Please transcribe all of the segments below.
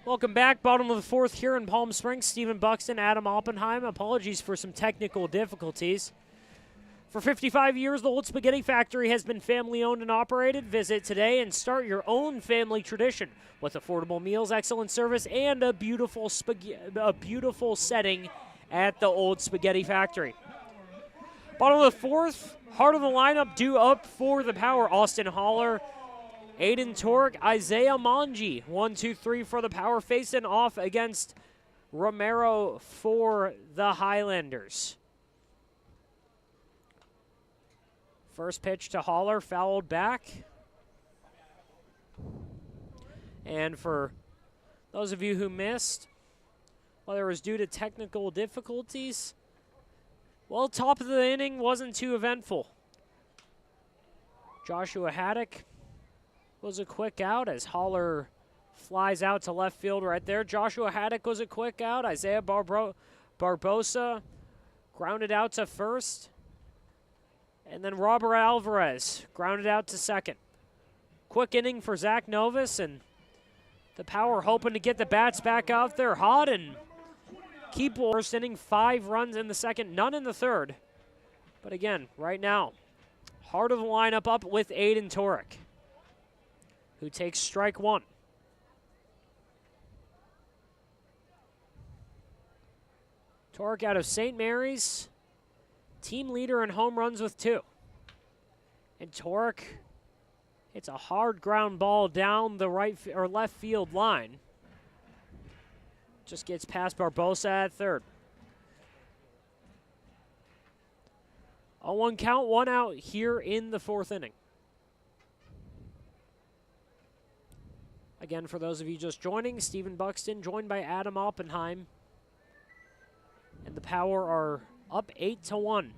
Welcome back. Bottom of the fourth here in Palm Springs. Stephen Buxton, Adam Oppenheim. Apologies for some technical difficulties. For 55 years, the Old Spaghetti Factory has been family-owned and operated. Visit today and start your own family tradition with affordable meals, excellent service, and a beautiful setting at the Old Spaghetti Factory. Bottom of the fourth, heart of the lineup due up for the Power. Austin Haller, Aiden Torek, Isaiah Manji. 1, 2, 3 for the Power, facing off against Romero for the Highlanders. First pitch to Haller, fouled back. And for those of you who missed, whether it was due to technical difficulties, well, top of the inning wasn't too eventful. Joshua Haddock was a quick out as Haller flies out to left field right there. Joshua Haddock was a quick out. Isaiah Barbosa grounded out to first. And then Robert Alvarez grounded out to second. Quick inning for Zach Novus, and the Power hoping to get the bats back out there hot and keep first inning. 5 runs in the second, none in the third. But again, right now, heart of the lineup up with Aiden Torek, who takes strike 1. Torek out of St. Mary's, team leader in home runs with 2. And Torek hits a hard ground ball down the right or left field line. Just gets past Barbosa at third. 0-1 count, 1 out here in the 4th inning. Again, for those of you just joining, Stephen Buxton joined by Adam Oppenheim. And the Power are up 8-1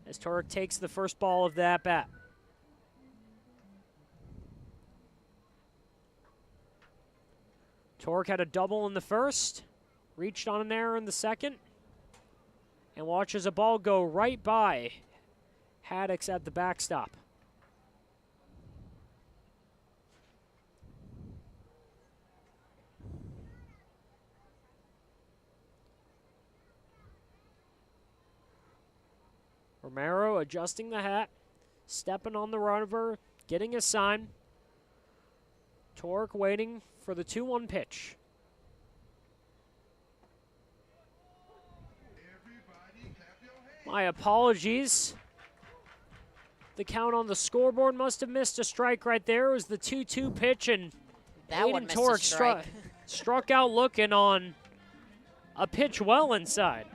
as Torek takes the first ball of the at-bat. Torek had a double in the first, reached on an error in the second, and watches a ball go right by Haddock's at the backstop. Romero adjusting the hat, stepping on the rubber, getting a sign. Torek waiting for the 2-1 pitch. My apologies. The count on the scoreboard must have missed a strike right there. It was the 2-2 pitch, and that Aiden Torek struck out looking on a pitch well inside.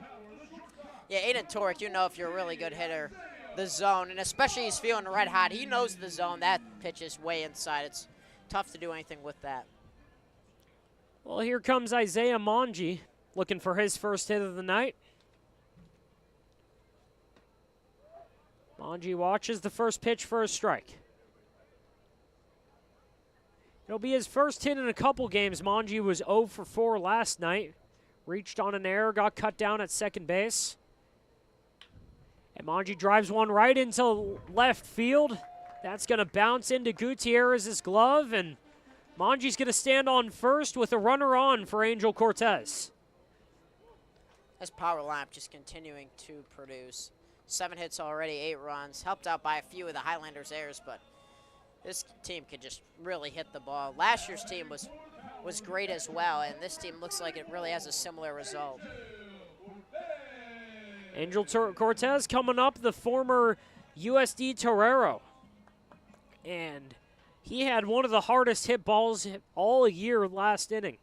Yeah, Aiden Torek, you know if you're a really good hitter, the zone, and especially he's feeling red hot. He knows the zone. That pitch is way inside. It's tough to do anything with that. Well, here comes Isaiah Manji looking for his first hit of the night. Manji watches the first pitch for a strike. It'll be his first hit in a couple games. Manji was 0 for 4 last night. Reached on an error, got cut down at second base. And Manji drives one right into left field. That's going to bounce into Gutierrez's glove, and Manji's going to stand on first with a runner on for Angel Cortez. This power lineup just continuing to produce. 7 hits already, 8 runs, helped out by a few of the Highlanders' errors, but this team can just really hit the ball. Last year's team was great as well, and this team looks like it really has a similar result. Angel Cortez coming up, the former USD Torero. And he had one of the hardest hit balls all year last inning.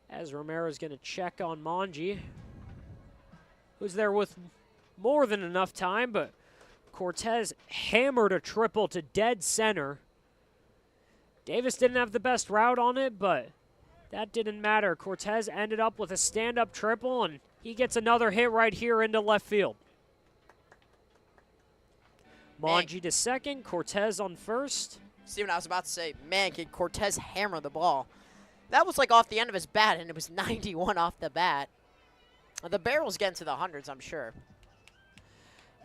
As Romero's going to check on Manji, who's there with more than enough time, but Cortez hammered a triple to dead center. Davis didn't have the best route on it, but that didn't matter. Cortez ended up with a stand-up triple, and he gets another hit right here into left field. Manji to second, Cortez on first. Steven, I was about to say, man, can Cortez hammer the ball? That was like off the end of his bat, and it was 91 off the bat. The barrel's getting to the hundreds, I'm sure.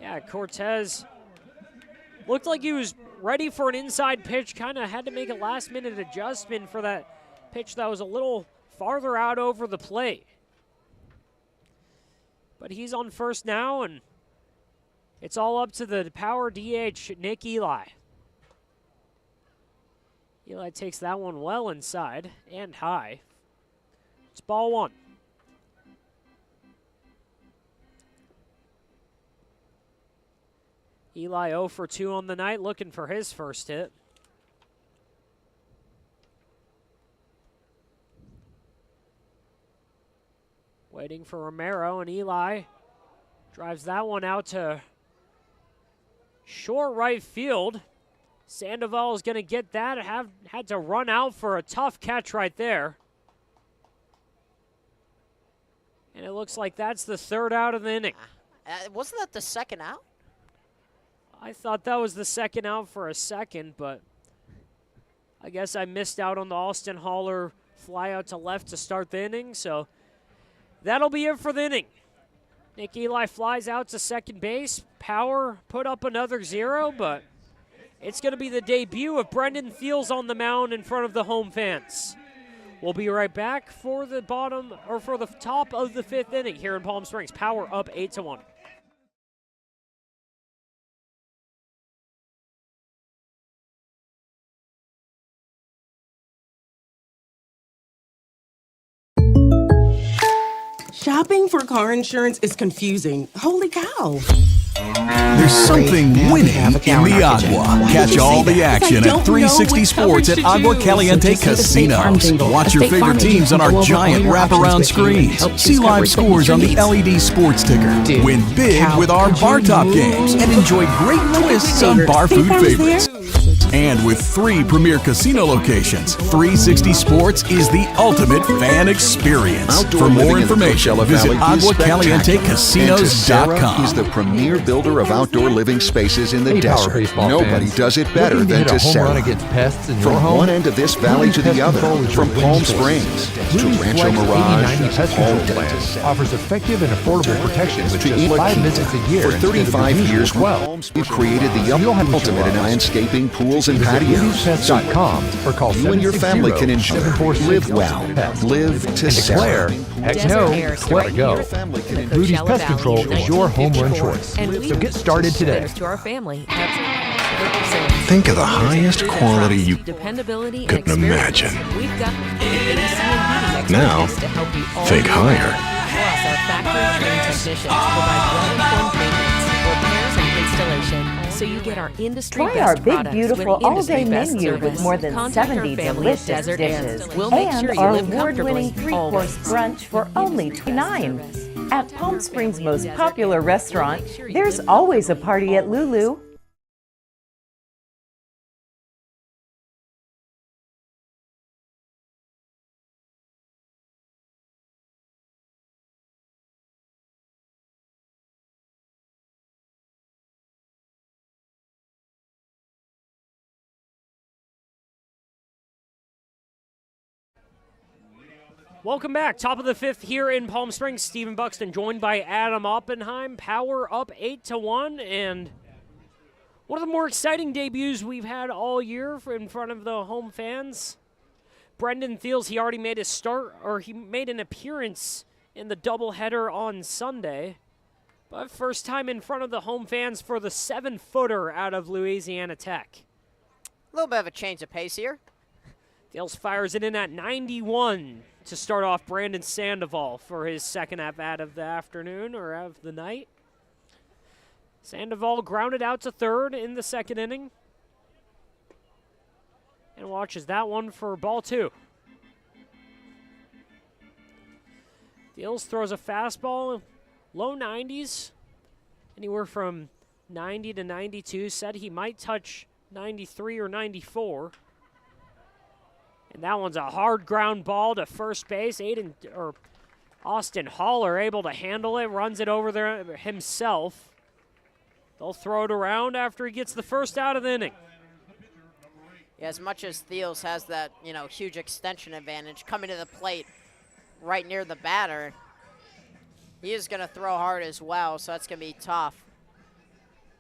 Yeah, Cortez Looked like he was ready for an inside pitch, kind of had to make a last-minute adjustment for that pitch that was a little farther out over the plate. But he's on first now, and it's all up to the power DH, Nick Eli. Eli takes that one well inside and high. It's ball one. Eli 0 for 2 on the night, looking for his first hit. Waiting for Romero, and Eli drives that one out to short right field. Sandoval is going to get that. Had to run out for a tough catch right there. And it looks like that's the third out of the inning. Wasn't that the second out? I thought that was the second out for a second, but I guess I missed out on the Austin Haller fly out to left to start the inning, so that'll be it for the inning. Nick Eli flies out to second base. Power put up another 0, but it's going to be the debut of Brendan Thiels on the mound in front of the home fans. We'll be right back for the top of the 5th inning here in Palm Springs. Power up 8-1. Shopping for car insurance is confusing. Holy cow. There's something winning in the Agua. Catch all the action at 360 Sports at Agua Caliente Casinos. Watch your favorite teams on our giant wraparound screens. See live scores on the LED sports ticker. Win big with our bar top games and enjoy great twists on bar food favorites. And with 3 premier casino locations, 360 Sports is the ultimate fan experience. For more information, visit AguaCalienteCasinos.com. is the premier builder of outdoor living spaces in the desert. Nobody does it better than Tessera. From one end of this valley to the other, from Palm Springs to Rancho Mirage, offers effective and affordable protection with just 5 visits a year. For 35 years, we've created the ultimate in landscaping, pools, and patios. So or call you and your family can enjoy, live well, live Tessera. Heck no, let it go. Rudy's Pest Control is your home run choice. So get started today. To our family. Think of the highest quality you Dependability could imagine. We've got Now, think higher. Plus, our factory-trained technicians provide well-informed maintenance, repairs, and installation, so you get our industry Try our best big, products beautiful with industry all-day best menu service. with more than Contact 70 our family at delicious Desert dishes. Inn. We'll make sure And you our live award-winning comfortably, 3-course always. brunch for only $29. At Palm Springs' most popular restaurant, there's always a party at Lulu. Welcome back. Top of the 5th here in Palm Springs. Stephen Buxton joined by Adam Oppenheim. Power up 8-1, and one of the more exciting debuts we've had all year in front of the home fans. Brendan Thiels, he already made his start, or he made an appearance in the doubleheader on Sunday. But first time in front of the home fans for the 7-footer out of Louisiana Tech. A little bit of a change of pace here. Thiels fires it in at 91 to start off Brandon Sandoval for his second at-bat of the afternoon, or of the night. Sandoval grounded out to third in the second inning. And watches that one for ball 2. Thiels throws a fastball, low 90s, anywhere from 90 to 92. Said he might touch 93 or 94. And that one's a hard ground ball to first base. Austin Haller able to handle it, runs it over there himself. They'll throw it around after he gets the first out of the inning. Yeah, as much as Thiels has that, huge extension advantage coming to the plate right near the batter, he is going to throw hard as well, so that's going to be tough.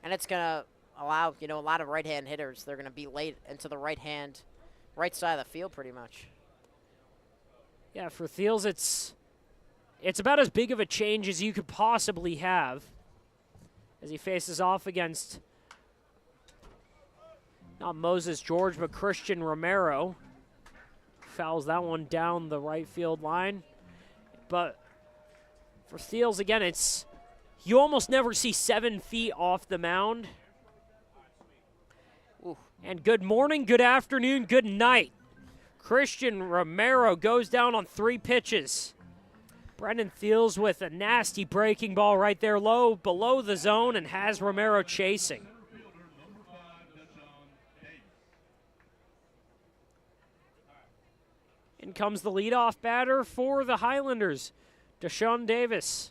And it's going to allow, a lot of right-hand hitters. They're going to be late into the right side of the field pretty much. Yeah, for Thiels, it's about as big of a change as you could possibly have as he faces off against not Moses George, but Christian Romero. Fouls that one down the right field line. But for Thiels, again, you almost never see 7 feet off the mound. Ooh. And good morning, good afternoon, good night. Christian Romero goes down on 3 pitches. Brendan Thiels with a nasty breaking ball right there low below the zone and has Romero chasing. In comes the leadoff batter for the Highlanders, Deshaun Davis.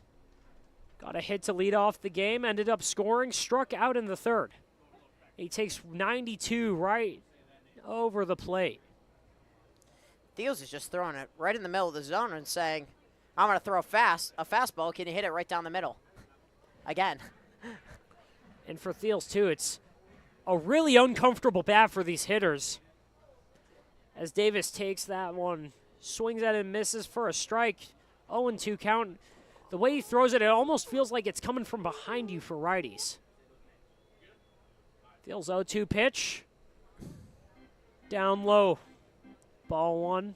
Got a hit to lead off the game, ended up scoring, struck out in the 3rd. He takes 92 right over the plate. Thiels is just throwing it right in the middle of the zone and saying, I'm going to throw a fastball. Can you hit it right down the middle? Again. And for Thiels, too, it's a really uncomfortable bat for these hitters. As Davis takes that one, swings at it and misses for a strike. 0-2 count. The way he throws it, it almost feels like it's coming from behind you for righties. Thiels 0-2 pitch. Down low. Ball 1.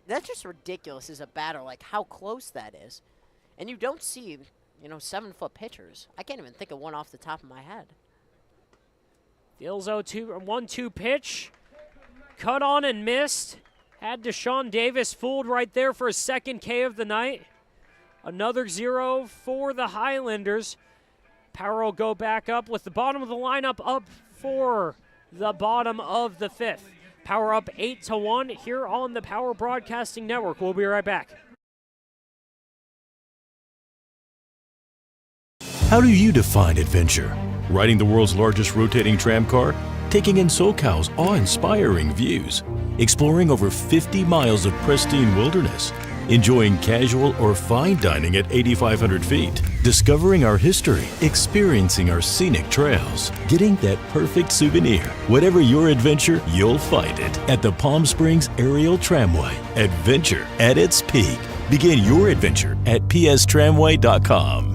That's just ridiculous as a batter, like how close that is. And you don't see, 7-foot pitchers. I can't even think of one off the top of my head. Thiels 1-2 pitch. Cut on and missed. Had Deshaun Davis fooled right there for his 2nd K of the night. Another 0 for the Highlanders. Power will go back up with the bottom of the lineup up for the bottom of the 5th. Power up 8-1 here on the Power Broadcasting Network. We'll be right back. How do you define adventure? Riding the world's largest rotating tram car? Taking in SoCal's awe-inspiring views? Exploring over 50 miles of pristine wilderness? Enjoying casual or fine dining at 8,500 feet? Discovering our history? Experiencing our scenic trails? Getting that perfect souvenir? Whatever your adventure, you'll find it at the Palm Springs Aerial Tramway. Adventure at its peak. Begin your adventure at pstramway.com.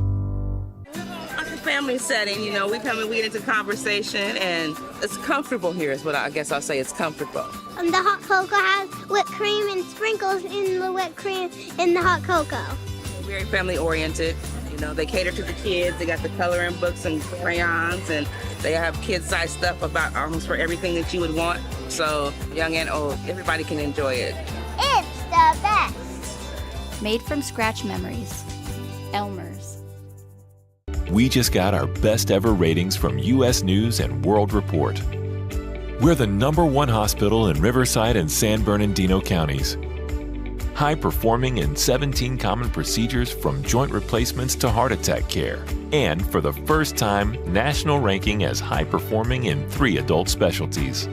Family setting, we come and we get into conversation, and it's comfortable here is what I guess I'll say. It's comfortable. The hot cocoa has whipped cream and sprinkles in the whipped cream in the hot cocoa. Very family oriented. They cater to the kids. They got the coloring books and crayons, and they have kid-sized stuff about almost for everything that you would want. So young and old, everybody can enjoy it. It's the best. Made from scratch memories. Elmer's. We just got our best ever ratings from U.S. News and World Report. We're the #1 hospital in Riverside and San Bernardino counties. High performing in 17 common procedures from joint replacements to heart attack care. And for the first time, national ranking as high performing in 3 adult specialties.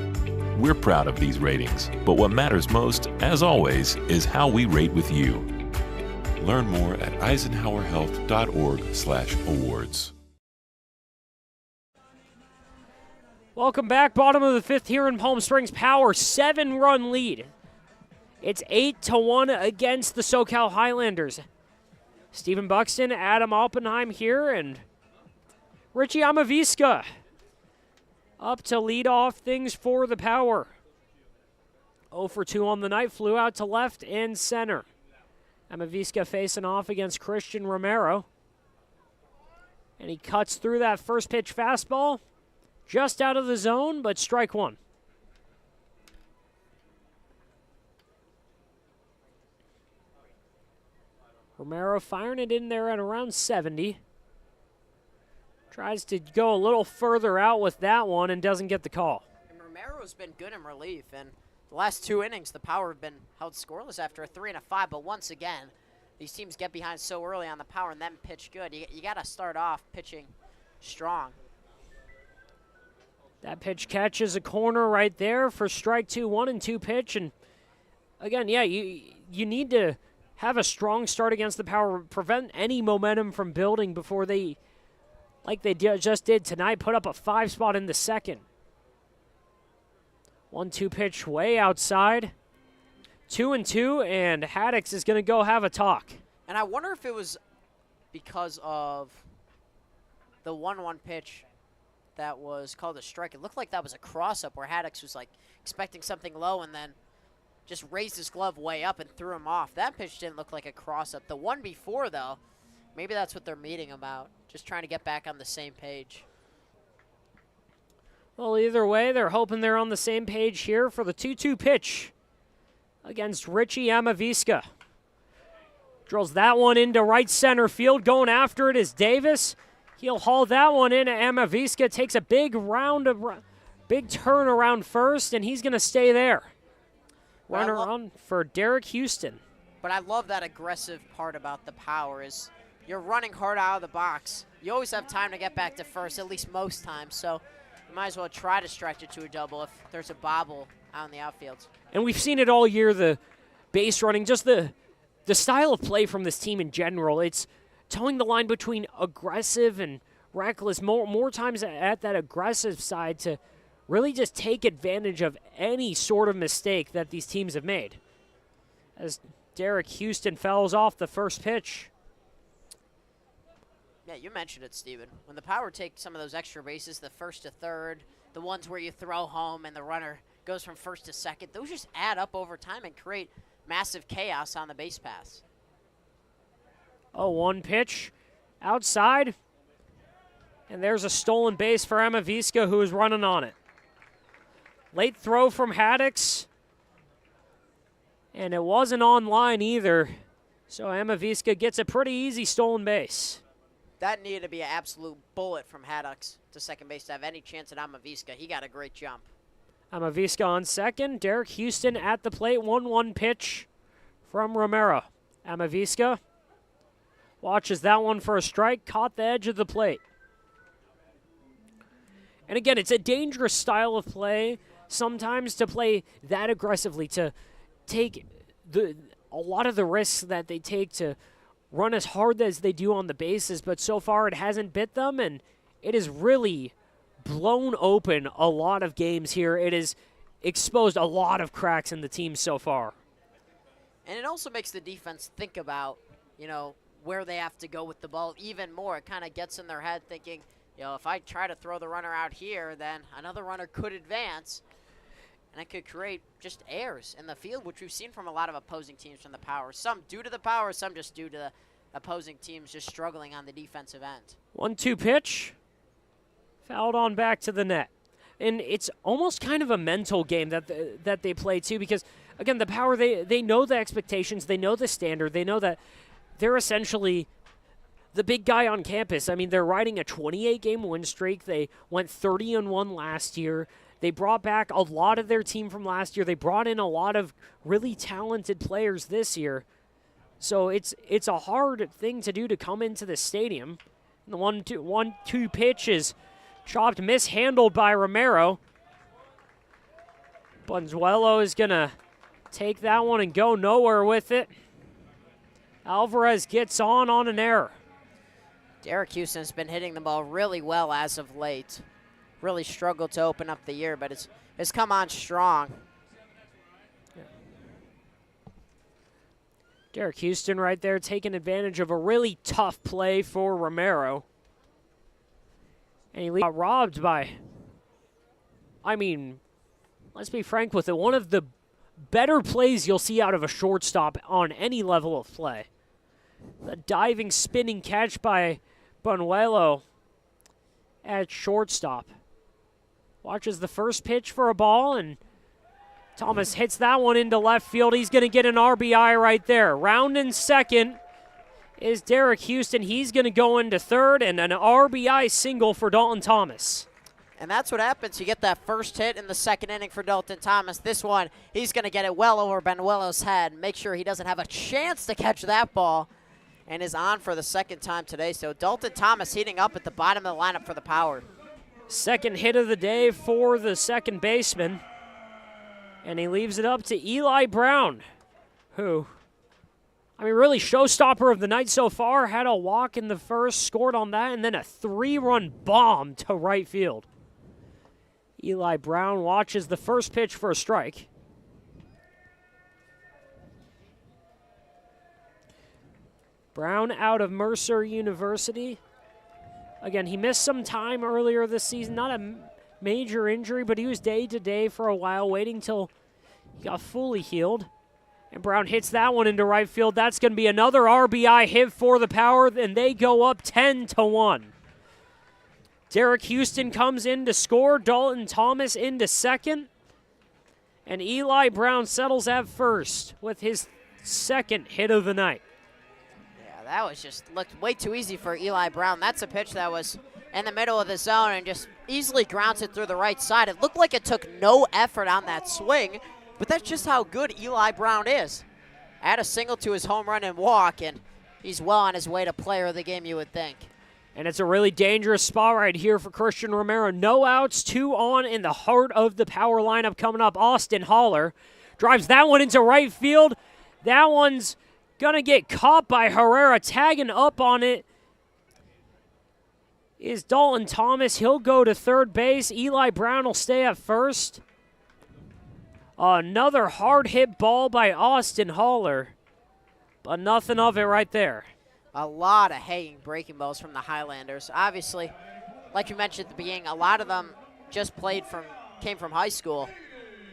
We're proud of these ratings, but what matters most, as always, is how we rate with you. Learn more at eisenhowerhealth.org/awards. Welcome back. Bottom of the 5th here in Palm Springs. Power 7-run lead. It's 8-1 against the Socal Highlanders. Stephen Buxton, Adam Oppenheim here, and Richie Amavisca up to lead off things for the Power. 0 for 2 on the night, flew out to left and center. Amavisca facing off against Christian Romero. And he cuts through that first pitch fastball. Just out of the zone, but strike 1. Romero firing it in there at around 70. Tries to go a little further out with that one and doesn't get the call. And Romero's been good in relief, and the last 2 innings, the Power have been held scoreless after a 3 and a 5, but once again, these teams get behind so early on the Power and then pitch good. You got to start off pitching strong. That pitch catches a corner right there for strike 2, 1-2 pitch. And again, yeah, you need to have a strong start against the Power, prevent any momentum from building before they like they just did tonight, put up a 5 spot in the second. 1-2 pitch way outside. 2-2, and Haddix is going to go have a talk. And I wonder if it was because of the 1-1 pitch that was called a strike. It looked like that was a cross-up where Haddix was like expecting something low and then just raised his glove way up and threw him off. That pitch didn't look like a cross-up. The one before, though, maybe that's what they're meeting about, just trying to get back on the same page. Well, either way, they're hoping they're on the same page here for the 2-2 pitch against Richie Amaviska. Drills that one into right center field. Going after it is Davis. He'll haul that one in. Amaviska takes a big turn around first, and he's going to stay there. Runner on for Derek Houston. But I love that aggressive part about the power is you're running hard out of the box. You always have time to get back to first, at least most times. So you might as well try to stretch it to a double if there's a bobble out in the outfield. And we've seen it all year, the base running, just the style of play from this team in general. It's towing the line between aggressive and reckless, more times at that aggressive side to really just take advantage of any sort of mistake that these teams have made. As Derek Houston fouls off the first pitch. Yeah, you mentioned it, Steven. When the Power take some of those extra bases, the first to third, the ones where you throw home and the runner goes from first to second, those just add up over time and create massive chaos on the base paths. 0-1 pitch outside. And there's a stolen base for Amaviska, who is running on it. Late throw from Haddix. And it wasn't on line either. So Amaviska gets a pretty easy stolen base. That needed to be an absolute bullet from Haddix to second base to have any chance at Amaviska. He got a great jump. Amaviska on second. Derek Houston at the plate. 1-1 pitch from Romero. Amaviska watches that one for a strike. Caught the edge of the plate. And again, it's a dangerous style of play sometimes to play that aggressively, to take a lot of the risks that they take to run as hard as they do on the bases, but so far it hasn't bit them, and it has really blown open a lot of games here. It has exposed a lot of cracks in the team so far. And it also makes the defense think about, where they have to go with the ball even more. It kind of gets in their head thinking, if I try to throw the runner out here, then another runner could advance, and it could create just errors in the field, which we've seen from a lot of opposing teams from the Power. Some due to the Power, some just due to the opposing teams just struggling on the defensive end. 1-2 pitch. Fouled on back to the net. And it's almost kind of a mental game that they play, too, because, again, the Power, they know the expectations, they know the standard, they know that they're essentially the big guy on campus. I mean, they're riding a 28-game win streak. They went 30-1 last year. They brought back a lot of their team from last year. They brought in a lot of really talented players this year. So it's a hard thing to do to come into the stadium. And the 1-2 pitch is chopped, mishandled by Romero. Bonzuelo is going to take that one and go nowhere with it. Alvarez gets on an error. Derek Houston's been hitting the ball really well as of late. Really struggled to open up the year, but it's come on strong. Yeah. Derek Houston right there taking advantage of a really tough play for Romero. And he got robbed by, let's be frank with it, one of the better plays you'll see out of a shortstop on any level of play. The diving, spinning catch by Bonzuelo at shortstop. Watches the first pitch for a ball, and Thomas hits that one into left field. He's going to get an RBI right there. Rounding second is Derek Houston. He's going to go into third, and an RBI single for Dalton Thomas. And that's what happens. You get that first hit in the second inning for Dalton Thomas. This one, he's going to get it well over Bonzuelo's head. Make sure he doesn't have a chance to catch that ball, and is on for the second time today. So Dalton Thomas heating up at the bottom of the lineup for the Power. Second hit of the day for the second baseman. And he leaves it up to Eli Brown, who I mean, really, showstopper of the night so far. Had a walk in the first, scored on that, and then a 3-run bomb to right field. Eli Brown watches the first pitch for a strike. Brown out of Mercer University. Again, he missed some time earlier this season. Not a major injury, but he was day-to-day for a while, waiting till he got fully healed. And Brown hits that one into right field. That's going to be another RBI hit for the Power, and they go up 10-1. Derek Houston comes in to score. Dalton Thomas into second. And Eli Brown settles at first with his second hit of the night. Yeah, that was just looked way too easy for Eli Brown. That's a pitch that was in the middle of the zone and just easily grounds it through the right side. It looked like it took no effort on that swing, but that's just how good Eli Brown is. Add a single to his home run and walk, and he's well on his way to player of the game, you would think. And it's a really dangerous spot right here for Christian Romero. No outs, 2 on in the heart of the Power lineup coming up. Austin Haller drives that one into right field. That one's going to get caught by Herrera. Tagging up on it is Dalton Thomas. He'll go to third base. Eli Brown will stay at first. Another hard hit ball by Austin Haller, but nothing of it right there. A lot of hanging breaking balls from the Highlanders. Obviously, like you mentioned at the beginning, a lot of them just came from high school.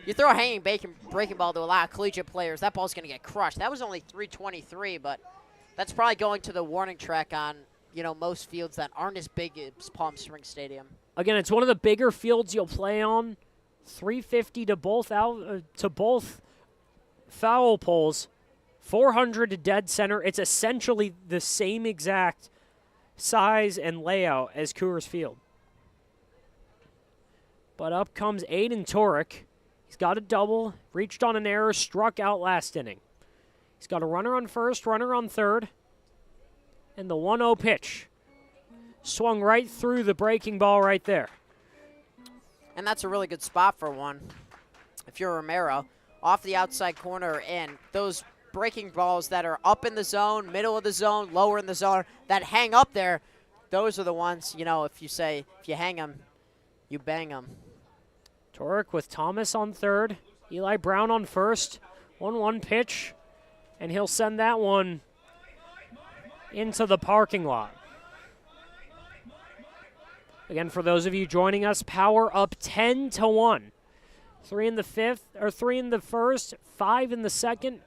You throw a hanging breaking ball to a lot of collegiate players, that ball's going to get crushed. That was only 323, but that's probably going to the warning track on, most fields that aren't as big as Palm Springs Stadium. Again, it's one of the bigger fields you'll play on. 350 to both foul poles. 400 to dead center. It's essentially the same exact size and layout as Coors Field. But up comes Aiden Torek. He's got a double, reached on an error, struck out last inning. He's got a runner on first, runner on third, and the 1-0 pitch. Swung right through the breaking ball right there. And that's a really good spot for one. If you're Romero, off the outside corner, and those breaking balls that are up in the zone, middle of the zone, lower in the zone, that hang up there, those are the ones, if you hang them, you bang them. Torek with Thomas on third, Eli Brown on first, 1-1 pitch, and he'll send that one into the parking lot. Again, for those of you joining us, Power up 10-1. 3 in the first, 5 in the second,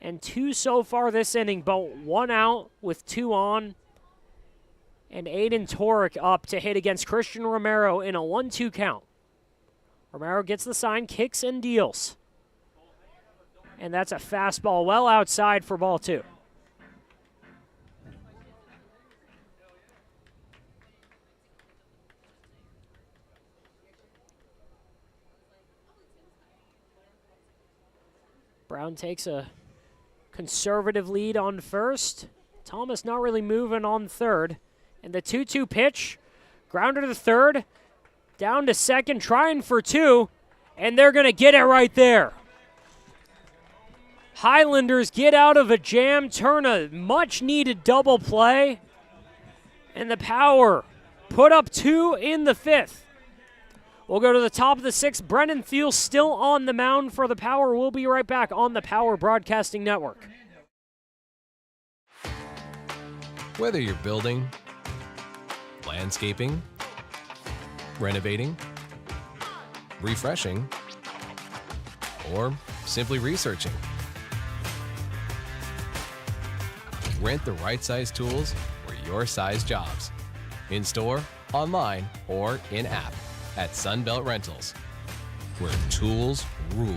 and 2 so far this inning, but 1 out with 2 on. And Aiden Torek up to hit against Christian Romero in a 1-2 count. Romero gets the sign, kicks and deals. And that's a fastball well outside for ball 2. Brown takes a conservative lead on first. Thomas not really moving on third. And the 2-2 pitch, grounder to third, down to second, trying for 2, and they're going to get it right there. Highlanders get out of a jam, turn a much-needed double play, and the Power put up 2 in the 5th. We'll go to the top of the 6th. Brennan Thiel still on the mound for the Power. We'll be right back on the Power Broadcasting Network. Whether you're building, landscaping, renovating, refreshing, or simply researching, rent the right size tools for your size jobs. In store, online, or in-app at Sunbelt Rentals, where tools rule.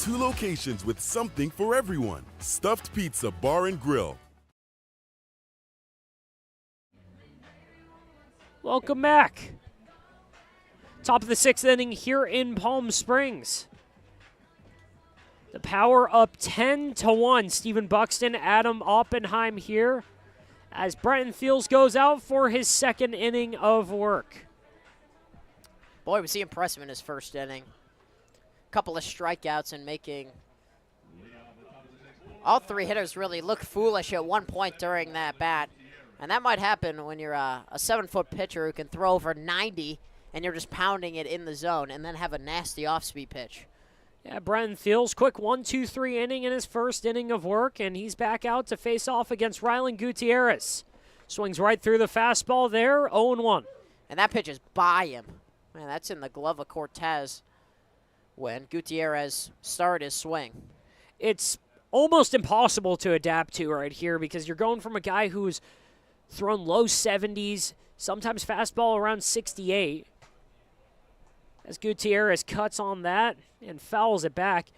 2 locations with something for everyone. Stuffed Pizza Bar and Grill. Welcome back. Top of the 6th inning here in Palm Springs. The Power up 10-1. Stephen Buxton, Adam Oppenheim here as Brenton Thiels goes out for his 2nd inning of work. Boy, was he impressive in his 1st inning. Couple of strikeouts and making all 3 hitters really look foolish at one point during that bat. And that might happen when you're a 7-foot pitcher who can throw over 90 and you're just pounding it in the zone and then have a nasty off-speed pitch. Yeah, Brenton Thiels, quick 1-2-3 inning in his 1st inning of work, and he's back out to face off against Rylan Gutierrez. Swings right through the fastball there, 0-1. And that pitch is by him. Man, that's in the glove of Cortez when Gutierrez started his swing. It's almost impossible to adapt to right here because you're going from a guy who's thrown low 70s, sometimes fastball around 68. As Gutierrez cuts on that and fouls it back.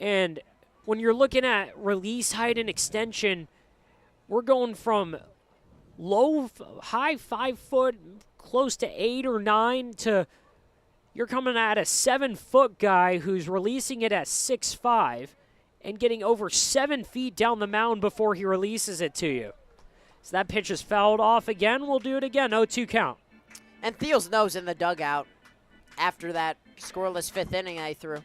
And when you're looking at release height and extension, we're going from high 5 foot, close to 8 or 9 to you're coming at a 7-foot guy who's releasing it at 6'5" and getting over 7 feet down the mound before he releases it to you. So that pitch is fouled off again. We'll do it again, 0-2 count. And Thiels knows in the dugout after that scoreless 5th inning I threw,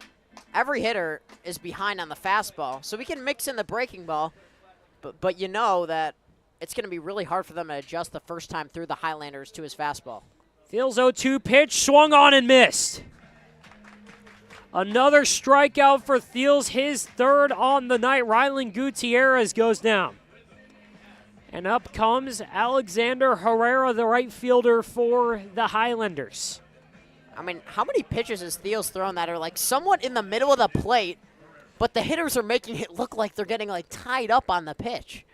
every hitter is behind on the fastball. So we can mix in the breaking ball, but you know that it's going to be really hard for them to adjust the first time through the Highlanders to his fastball. Thiels 0-2 pitch, swung on and missed. Another strikeout for Thiels, his 3rd on the night. Rylan Gutierrez goes down. And up comes Alexander Herrera, the right fielder for the Highlanders. I mean, how many pitches has Thiels thrown that are like somewhat in the middle of the plate, but the hitters are making it look like they're getting like tied up on the pitch?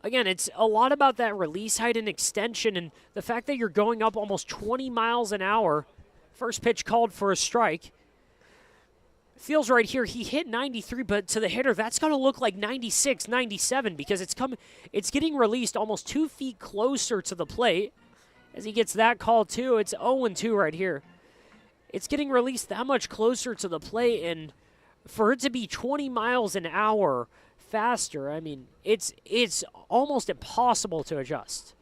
Again, it's a lot about that release height and extension and the fact that you're going up almost 20 miles an hour. First pitch called for a strike. Thiels right here, he hit 93, but to the hitter, that's going to look like 96, 97 because it's getting released almost 2 feet closer to the plate. As he gets that call too, it's 0-2 right here. It's getting released that much closer to the plate, and for it to be 20 miles an hour faster, I mean, it's almost impossible to adjust.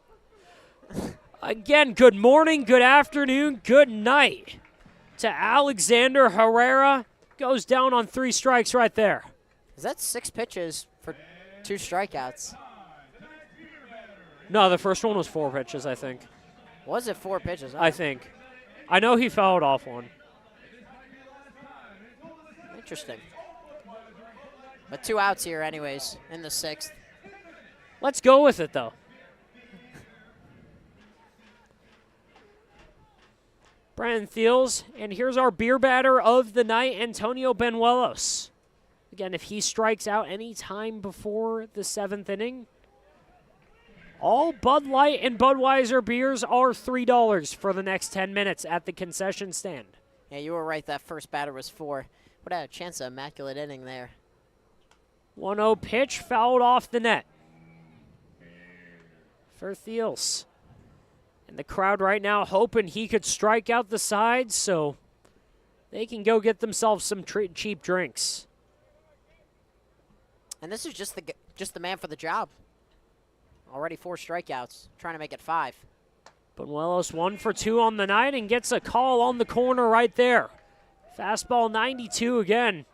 Again, good morning, good afternoon, good night to Alexander Herrera. Goes down on 3 strikes right there. Is that 6 pitches for 2 strikeouts? No, the first one was 4 pitches, I think. Was it 4 pitches? I think. I know he fouled off one. Interesting. But 2 outs here anyways in the 6th. Let's go with it, though. Brenton Thiels, and here's our beer batter of the night, Antonio Benuelos. Again, if he strikes out any time before the 7th inning, all Bud Light and Budweiser beers are $3 for the next 10 minutes at the concession stand. Yeah, you were right. That first batter was 4. What a chance of immaculate inning there. 1-0 pitch fouled off the net for Thiels. And the crowd right now hoping he could strike out the side so they can go get themselves some cheap drinks. And this is just the man for the job. Already 4 strikeouts, trying to make it 5. Benuelos 1 for 2 on the night and gets a call on the corner right there. Fastball 92 again.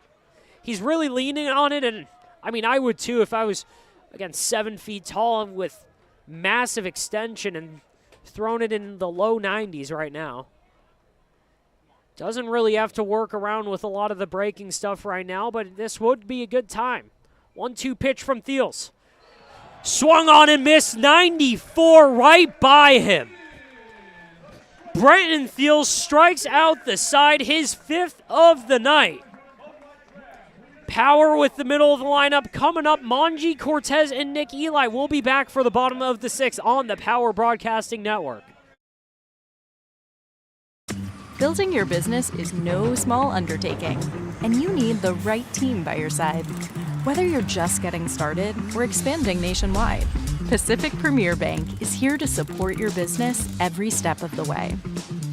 He's really leaning on it, and I mean, I would too if I was, again, 7 feet tall and with massive extension and throwing it in the low 90s right now. Doesn't really have to work around with a lot of the breaking stuff right now, but this would be a good time. 1-2 pitch from Thiels. Swung on and missed, 94 right by him. Brenton Thiels strikes out the side, his 5th of the night. Power with the middle of the lineup. Coming up, Manji Cortez and Nick Eli will be back for the bottom of the 6th on the Power Broadcasting Network. Building your business is no small undertaking. and you need the right team by your side. Whether you're just getting started or expanding nationwide, Pacific Premier Bank is here to support your business every step of the way.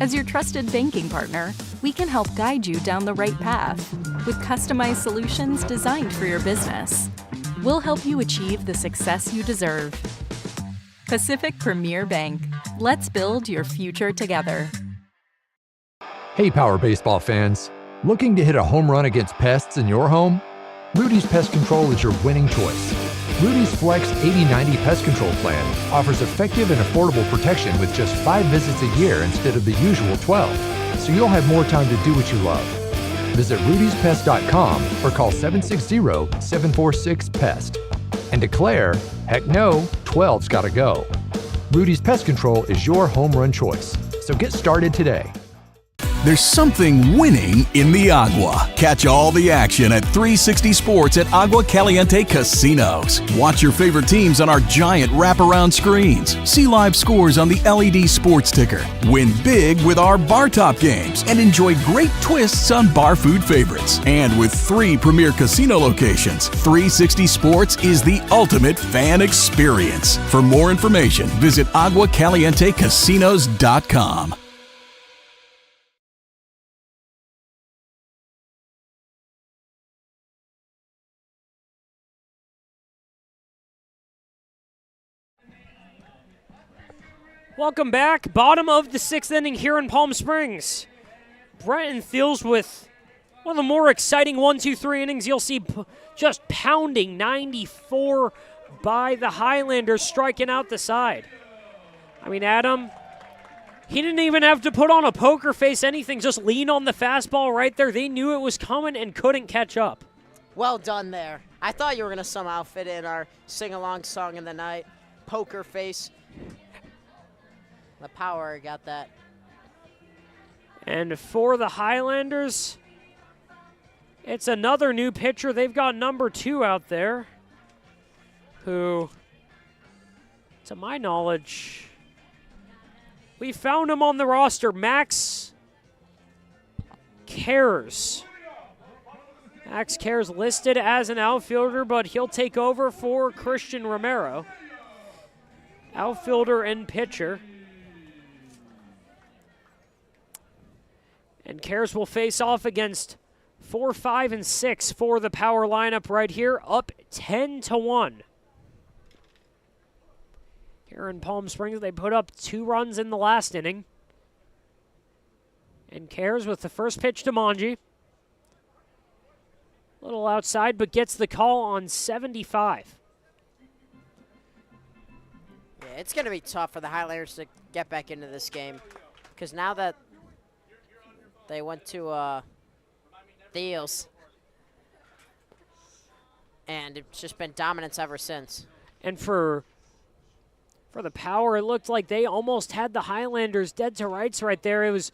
As your trusted banking partner, we can help guide you down the right path with customized solutions designed for your business. We'll help you achieve the success you deserve. Pacific Premier Bank. Let's build your future together. Hey, Power Baseball fans. Looking to hit a home run against pests in your home? Rudy's Pest Control is your winning choice. Rudy's Flex 80/90 Pest Control Plan offers effective and affordable protection with just 5 visits a year instead of the usual 12, so you'll have more time to do what you love. Visit rudyspest.com or call 760-746-PEST and declare, heck no, 12's gotta go. Rudy's Pest Control is your home run choice, so get started today. There's something winning in the Agua. Catch all the action at 360 Sports at Agua Caliente Casinos. Watch your favorite teams on our giant wraparound screens. See live scores on the LED sports ticker. Win big with our bar top games and enjoy great twists on bar food favorites. And with 3 premier casino locations, 360 Sports is the ultimate fan experience. For more information, visit aguacalientecasinos.com. Welcome back. Bottom of the 6th inning here in Palm Springs. Brenton Thiels with one of the more exciting 1-2-3 innings you'll see, just pounding 94 by the Highlanders, striking out the side. I mean, Adam, he didn't even have to put on a poker face, anything, just lean on the fastball right there. They knew it was coming and couldn't catch up. Well done there. I thought you were going to somehow fit in our sing-along song in the night, Poker Face. The power got that. And for the Highlanders, it's another new pitcher. They've got number 2 out there, who, to my knowledge, we found him on the roster, Max Cares. Max Cares listed as an outfielder, but he'll take over for Christian Romero, outfielder and pitcher. And Cares will face off against 4, 5, and 6 for the power lineup right here, up 10-1. Here in Palm Springs, they put up 2 runs in the last inning. And Cares with the first pitch to Manji. A little outside, but gets the call on 75. Yeah, it's going to be tough for the Highlanders to get back into this game, because now that they went to Thiels, and it's just been dominance ever since. And for the Power, it looked like they almost had the Highlanders dead to rights right there. It was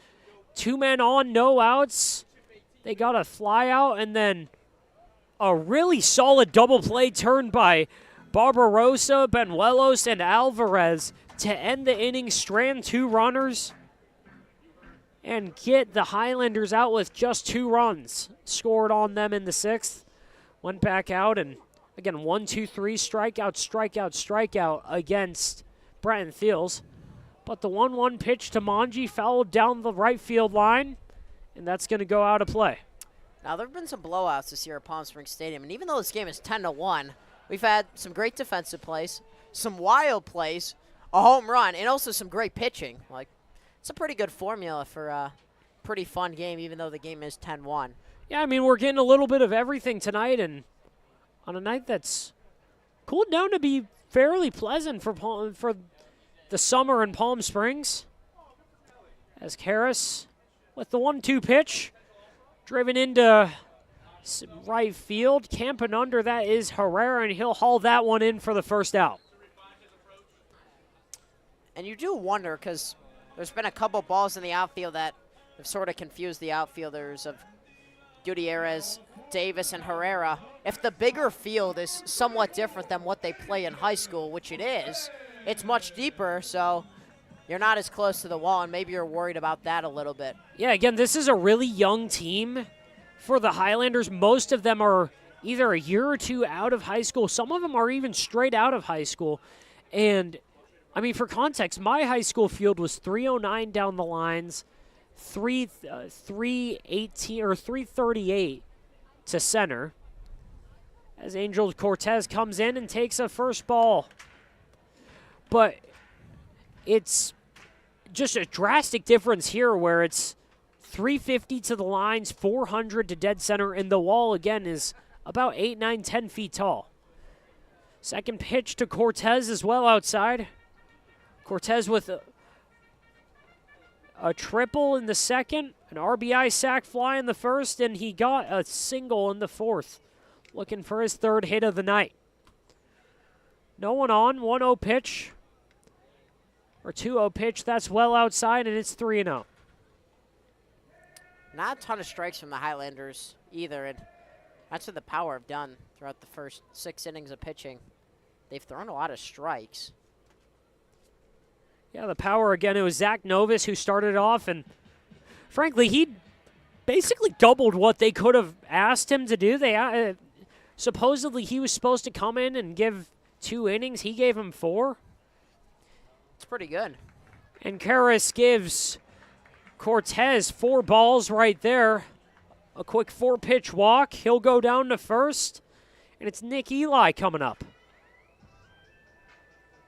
2 men on, no outs. They got a fly out, and then a really solid double play turned by Barbarossa, Benuelos, and Alvarez to end the inning, strand 2 runners, and get the Highlanders out with just 2 runs scored on them in the 6th. Went back out, and again, 1-2-3, strikeout, strikeout, strikeout against Brenton Thiels. But the 1-1 pitch to Manji fouled down the right field line, and that's going to go out of play. Now, there have been some blowouts this year at Palm Springs Stadium, and even though this game is 10-1, we've had some great defensive plays, some wild plays, a home run, and also some great pitching. Like, it's a pretty good formula for a pretty fun game, even though the game is 10-1. Yeah, I mean, we're getting a little bit of everything tonight, and on a night that's cooled down to be fairly pleasant for the summer in Palm Springs. As Karras with the 1-2 pitch, driven into right field, camping under that is Herrera, and he'll haul that one in for the first out. And you do wonder, because there's been a couple balls in the outfield that have sort of confused the outfielders of Gutierrez, Davis, and Herrera. If the bigger field is somewhat different than what they play in high school, which it is, it's much deeper, so you're not as close to the wall, and maybe you're worried about that a little bit. Yeah, again, this is a really young team for the Highlanders. Most of them are either a year or two out of high school. Some of them are even straight out of high school. And, I mean, for context, my high school field was 309 down the lines, 318 or 338 to center. As Angel Cortez comes in and takes a first ball. But it's just a drastic difference here where it's 350 to the lines, 400 to dead center, and the wall, again, is about 8, 9, 10 feet tall. Second pitch to Cortez as well outside. Cortez with a triple in the second, an RBI sac fly in the first, and he got a single in the fourth, looking for his third hit of the night. No one on, 1-0 pitch, or 2-0 pitch. That's well outside, and it's 3-0. Not a ton of strikes from the Highlanders either, and that's what the Power have done throughout the first 6 innings of pitching. They've thrown a lot of strikes. Yeah, the Power, again, it was Zach Novus who started off, and frankly, he basically doubled what they could have asked him to do. They supposedly he was supposed to come in and give 2 innings. He gave him 4. It's pretty good. And Karras gives Cortez 4 balls right there. A quick 4-pitch walk. He'll go down to first. And it's Nick Eli coming up.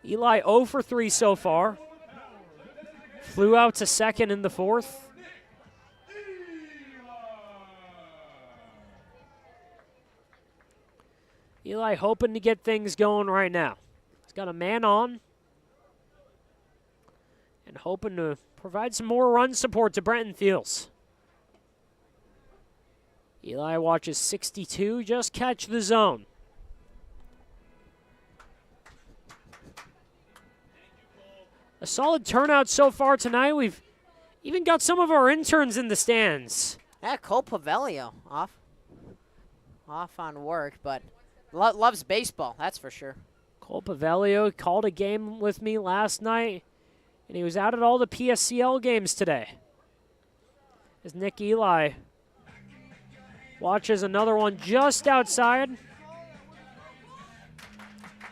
Eli 0 for 3 so far. Flew out to second in the fourth. Eli hoping to get things going right now. He's got a man on. And hoping to provide some more run support to Brenton Thiels. Eli watches 62, just catch the zone. A solid turnout so far tonight. We've even got some of our interns in the stands. Yeah, Cole Pavelio off on work, but loves baseball, that's for sure. Cole Pavelio called a game with me last night, and he was out at all the PSCL games today. As Nick Eli watches another one just outside,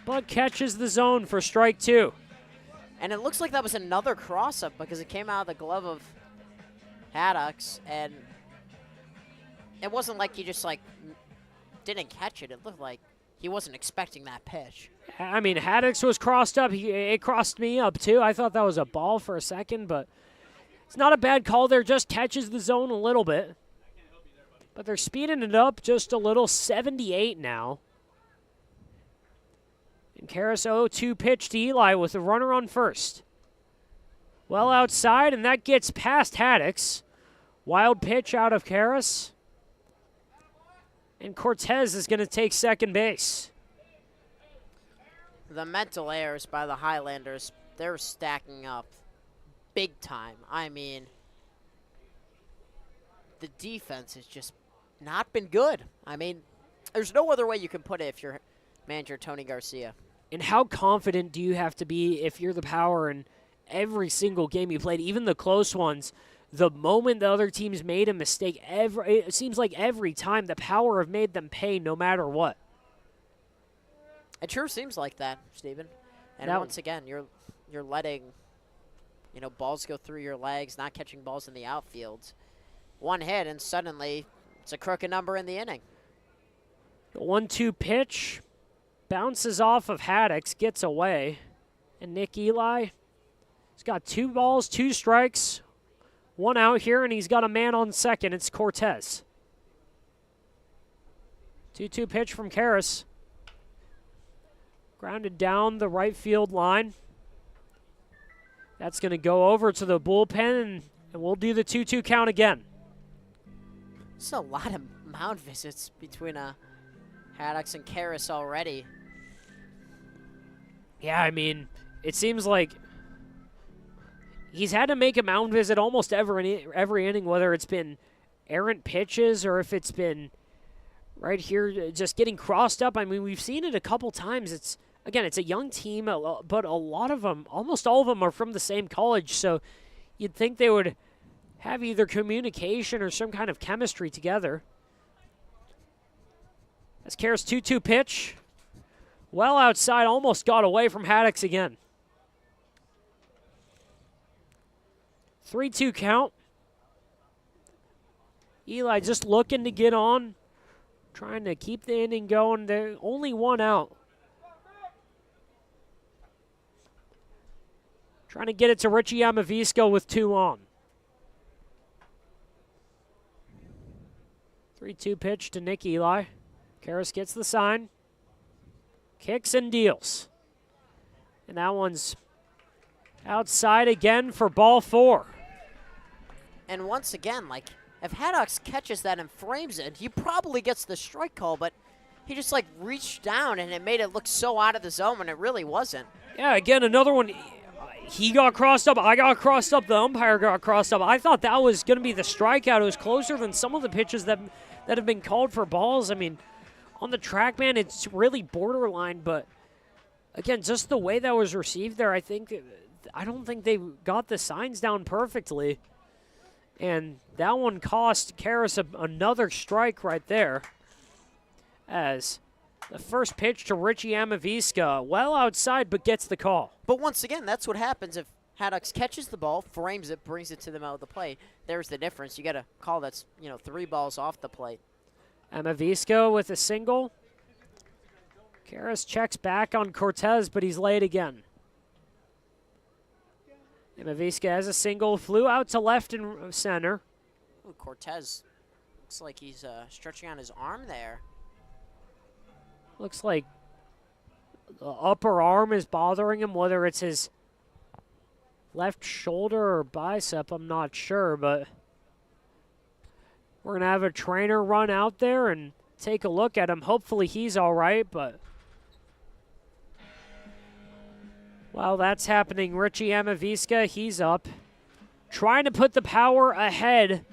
but catches the zone for strike 2. And it looks like that was another cross-up because it came out of the glove of Haddocks, and it wasn't like he just, didn't catch it. It looked like he wasn't expecting that pitch. I mean, Haddocks was crossed up. It crossed me up, too. I thought that was a ball for a second, but it's not a bad call there. Just catches the zone a little bit. But they're speeding it up just a little. 78 now. And Karras 0-2 pitch to Eli with a runner on first. Well outside, and that gets past Haddocks. Wild pitch out of Karras. And Cortez is going to take second base. The mental errors by the Highlanders, they're stacking up big time. I mean, the defense has just not been good. I mean, there's no other way you can put it if you're manager Tony Garcia. And how confident do you have to be if you're the Power in every single game you played, even the close ones? The moment the other teams made a mistake, it seems like every time the Power have made them pay no matter what. It sure seems like that, Stephen. And once again, you're letting, balls go through your legs, not catching balls in the outfield. One hit, and suddenly it's a crooked number in the inning. The 1-2 pitch bounces off of Haddocks, gets away. And Nick Eli, he's got 2 balls, 2 strikes, 1 out here, and he's got a man on second. It's Cortez. 2-2 pitch from Karras. Grounded down the right field line. That's going to go over to the bullpen, and we'll do the 2-2 count again. There's a lot of mound visits between Haddocks and Karras already. Yeah, I mean, it seems like he's had to make a mound visit almost every inning, whether it's been errant pitches or if it's been right here just getting crossed up. I mean, we've seen it a couple times. It's a young team, but a lot of them, almost all of them, are from the same college, so you'd think they would have either communication or some kind of chemistry together. As Karras 2-2 pitch. Well outside, almost got away from Haddix again. 3-2 count. Eli just looking to get on, trying to keep the inning going. They're only one out. Trying to get it to Richie Amavisco with 2 on. 3-2 pitch to Nick Eli. Karras gets the sign. Kicks and deals. And that one's outside again for ball 4. And once again, like, if Haddix catches that and frames it, he probably gets the strike call, but he just, like, reached down and it made it look so out of the zone when it really wasn't. Yeah, again, another one. He got crossed up. I got crossed up. The umpire got crossed up. I thought that was going to be the strikeout. It was closer than some of the pitches that have been called for balls. I mean, on the track, man, it's really borderline, but again, just the way that was received there, I don't think they got the signs down perfectly. And that one cost Karras another strike right there. As the first pitch to Richie Amavisca, well outside, but gets the call. But once again, that's what happens if Haddix catches the ball, frames it, brings it to the middle of the plate. There's the difference. You got a call that's, 3 balls off the plate. Amavisco with a single. Karras checks back on Cortez, but he's late again. Amavisca has a single, flew out to left and center. Ooh, Cortez looks like he's stretching on his arm there. Looks like the upper arm is bothering him, whether it's his left shoulder or bicep, I'm not sure, but we're going to have a trainer run out there and take a look at him. Hopefully he's all right, but while that's happening, Richie Amavisca, he's up. Trying to put the Power ahead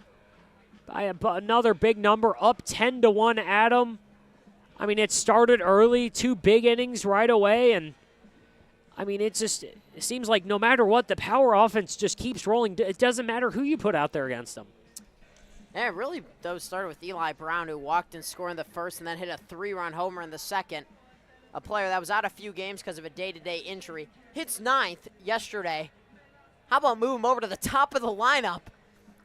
by another big number, up 10-1 Adam. I mean, it started early, 2 big innings right away, and I mean, it seems like no matter what, the Power offense just keeps rolling. It doesn't matter who you put out there against them. Yeah, really, those started with Eli Brown, who walked and scored in the first and then hit a 3-run homer in the second. A player that was out a few games because of a day-to-day injury. Hits 9th yesterday. How about move him over to the top of the lineup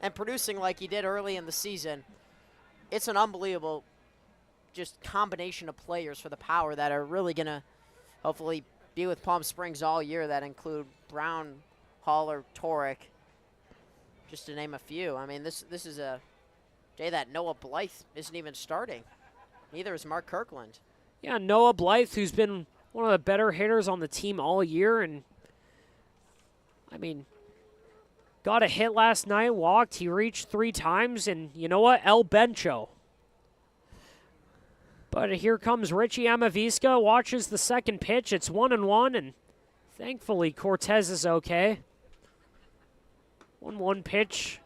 and producing like he did early in the season? It's an unbelievable just combination of players for the Power that are really going to hopefully be with Palm Springs all year, that include Brown, Haller, Torek, just to name a few. I mean, this is a day that Noah Blythe isn't even starting. Neither is Mark Kirkland. Yeah, Noah Blythe, who's been one of the better hitters on the team all year, and I mean, got a hit last night, walked, he reached 3 times, and you know what? El Bencho. But here comes Richie Amavisca, watches the second pitch. It's 1-1, and thankfully Cortez is okay. 1-1 pitch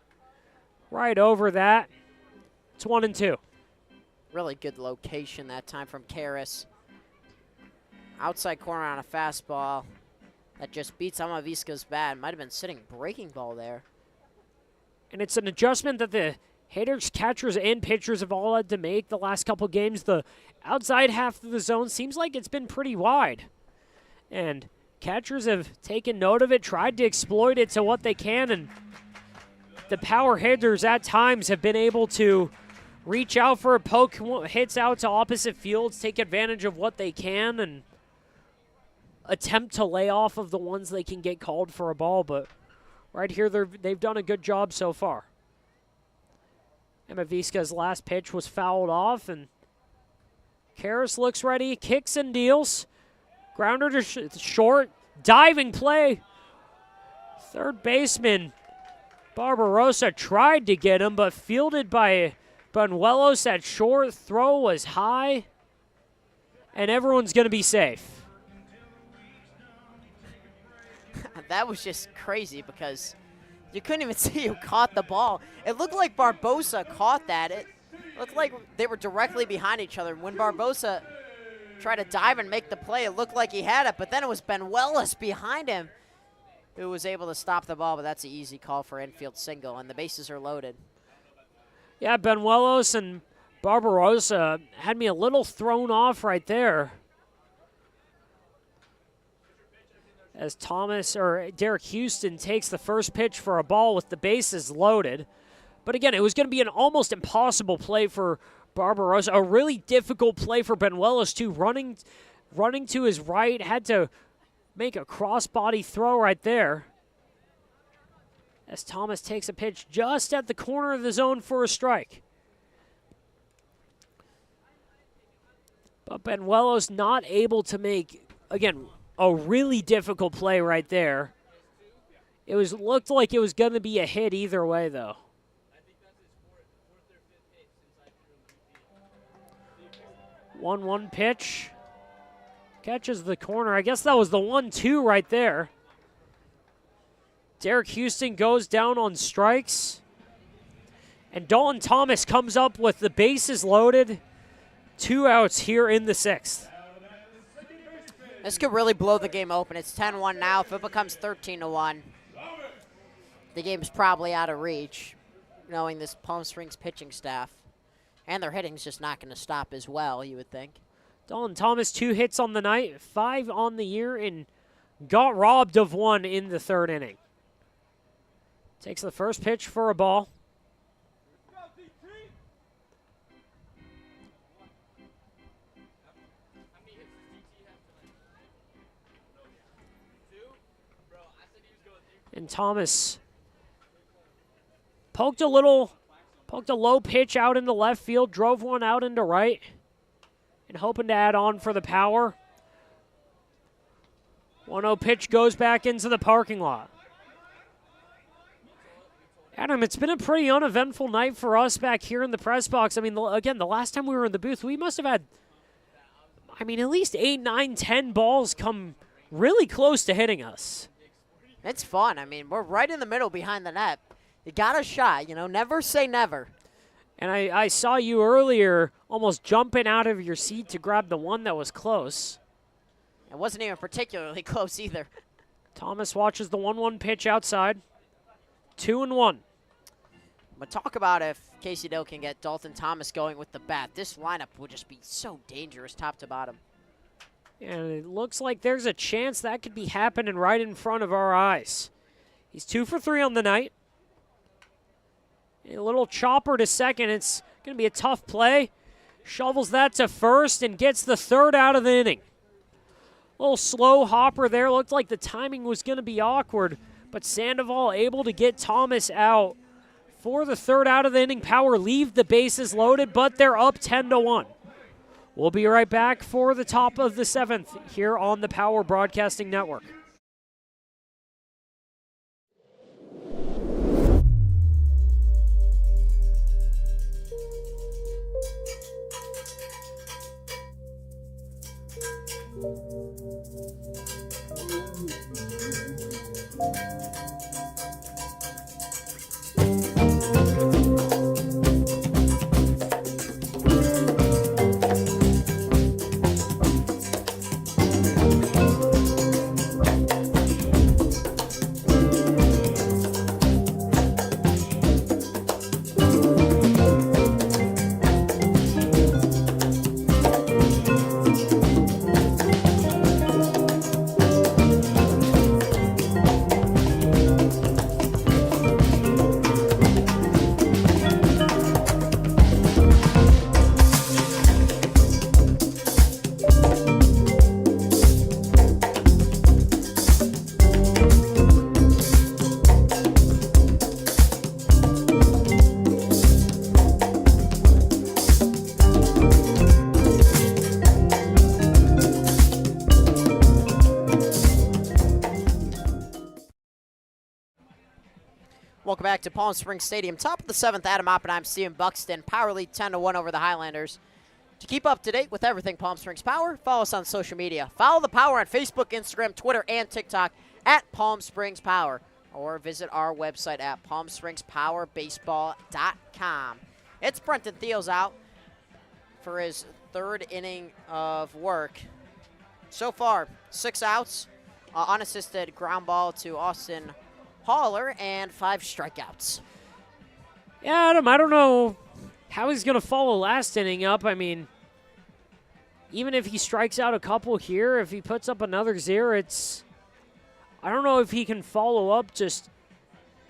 right over that. It's 1-2. Really good location that time from Karras. Outside corner on a fastball that just beats Amavisca's bat. Might have been sitting breaking ball there. And it's an adjustment that the hitters, catchers, and pitchers have all had to make the last couple games. The outside half of the zone seems like it's been pretty wide. And catchers have taken note of it, tried to exploit it to what they can, and the Power hitters at times have been able to reach out for a poke, hits out to opposite fields, take advantage of what they can, and attempt to lay off of the ones they can get called for a ball. But right here, they've done a good job so far. Amavisca's last pitch was fouled off, and Karras looks ready, kicks and deals. Grounder to short, diving play. Third baseman Barbarossa tried to get him, but fielded by Banuelos at short. Throw was high, and everyone's going to be safe. That was just crazy because you couldn't even see who caught the ball. It looked like Barbosa caught that. It looked like they were directly behind each other. When Barbosa tried to dive and make the play, it looked like he had it, but then it was Banuelos behind him who was able to stop the ball, but that's an easy call for infield single, and the bases are loaded. Yeah, Banuelos and Barbarossa had me a little thrown off right there. As Derek Houston takes the first pitch for a ball with the bases loaded. But again, it was going to be an almost impossible play for Barbarossa. A really difficult play for Benuelos too. Running to his right, had to make a cross-body throw right there. As Thomas takes a pitch just at the corner of the zone for a strike. But Benuelos not able to make, again, a really difficult play right there. It looked like it was going to be a hit either way, though. One pitch. Catches the corner. I guess that was the 1-2 right there. Derek Houston goes down on strikes. And Dalton Thomas comes up with the bases loaded. 2 outs here in the 6th. This could really blow the game open. It's 10-1 now. If it becomes 13-1, the game's probably out of reach, knowing this Palm Springs pitching staff. And their hitting's just not going to stop as well, you would think. Dalton Thomas, 2 hits on the night, 5 on the year, and got robbed of 1 in the 3rd inning. Takes the first pitch for a ball. And Thomas poked a low pitch out into left field, drove one out into right, and hoping to add on for the power. 1-0 pitch goes back into the parking lot. Adam, it's been a pretty uneventful night for us back here in the press box. I mean, again, the last time we were in the booth, we must have had, at least 8, 9, 10 balls come really close to hitting us. It's fun. We're right in the middle behind the net. You got a shot, never say never. And I saw you earlier almost jumping out of your seat to grab the one that was close. It wasn't even particularly close either. Thomas watches the 1-1 pitch outside. 2-1. But talk about if Casey Doe can get Dalton Thomas going with the bat. This lineup would just be so dangerous top to bottom. And it looks like there's a chance that could be happening right in front of our eyes. He's 2 for 3 on the night. A little chopper to second. It's going to be a tough play. Shovels that to first and gets the 3rd out of the inning. A little slow hopper there. Looked like the timing was going to be awkward, but Sandoval able to get Thomas out for the 3rd out of the inning. Power leave the bases loaded, but they're up 10-1. We'll be right back for the top of the 7th here on the Power Broadcasting Network. Welcome back to Palm Springs Stadium. Top of the 7th, Adam Oppenheim, Stephen Buxton. Power lead 10-1 over the Highlanders. To keep up to date with everything Palm Springs Power, follow us on social media. Follow the Power on Facebook, Instagram, Twitter, and TikTok at Palm Springs Power. Or visit our website at palmspringspowerbaseball.com. It's Brenton Thiel's out for his 3rd inning of work. So far, 6 outs, unassisted ground ball to Austin Haller, and 5 strikeouts. Yeah, Adam, I don't know how he's going to follow last inning up. I mean, even if he strikes out a couple here, if he puts up another 0, I don't know if he can follow up just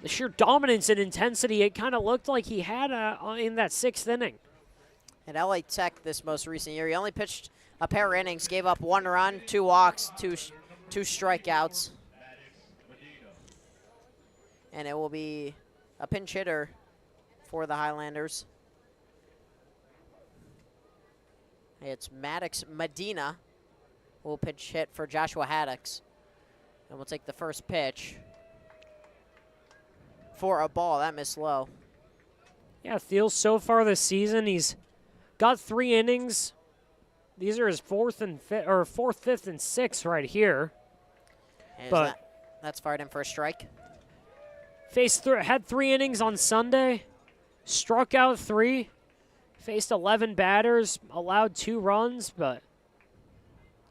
the sheer dominance and intensity it kind of looked like he had in that 6th inning. At LA Tech this most recent year, he only pitched a pair of innings, gave up 1 run, 2 walks, two strikeouts. And it will be a pinch hitter for the Highlanders. It's Maddox Medina who will pitch hit for Joshua Haddix. And we'll take the first pitch for a ball. That missed low. Yeah, Thiels so far this season, he's got 3 innings. These are his 4th, 5th, and 6th right here. And that's fired in for a strike. Had 3 innings on Sunday, struck out 3, faced 11 batters, allowed 2 runs,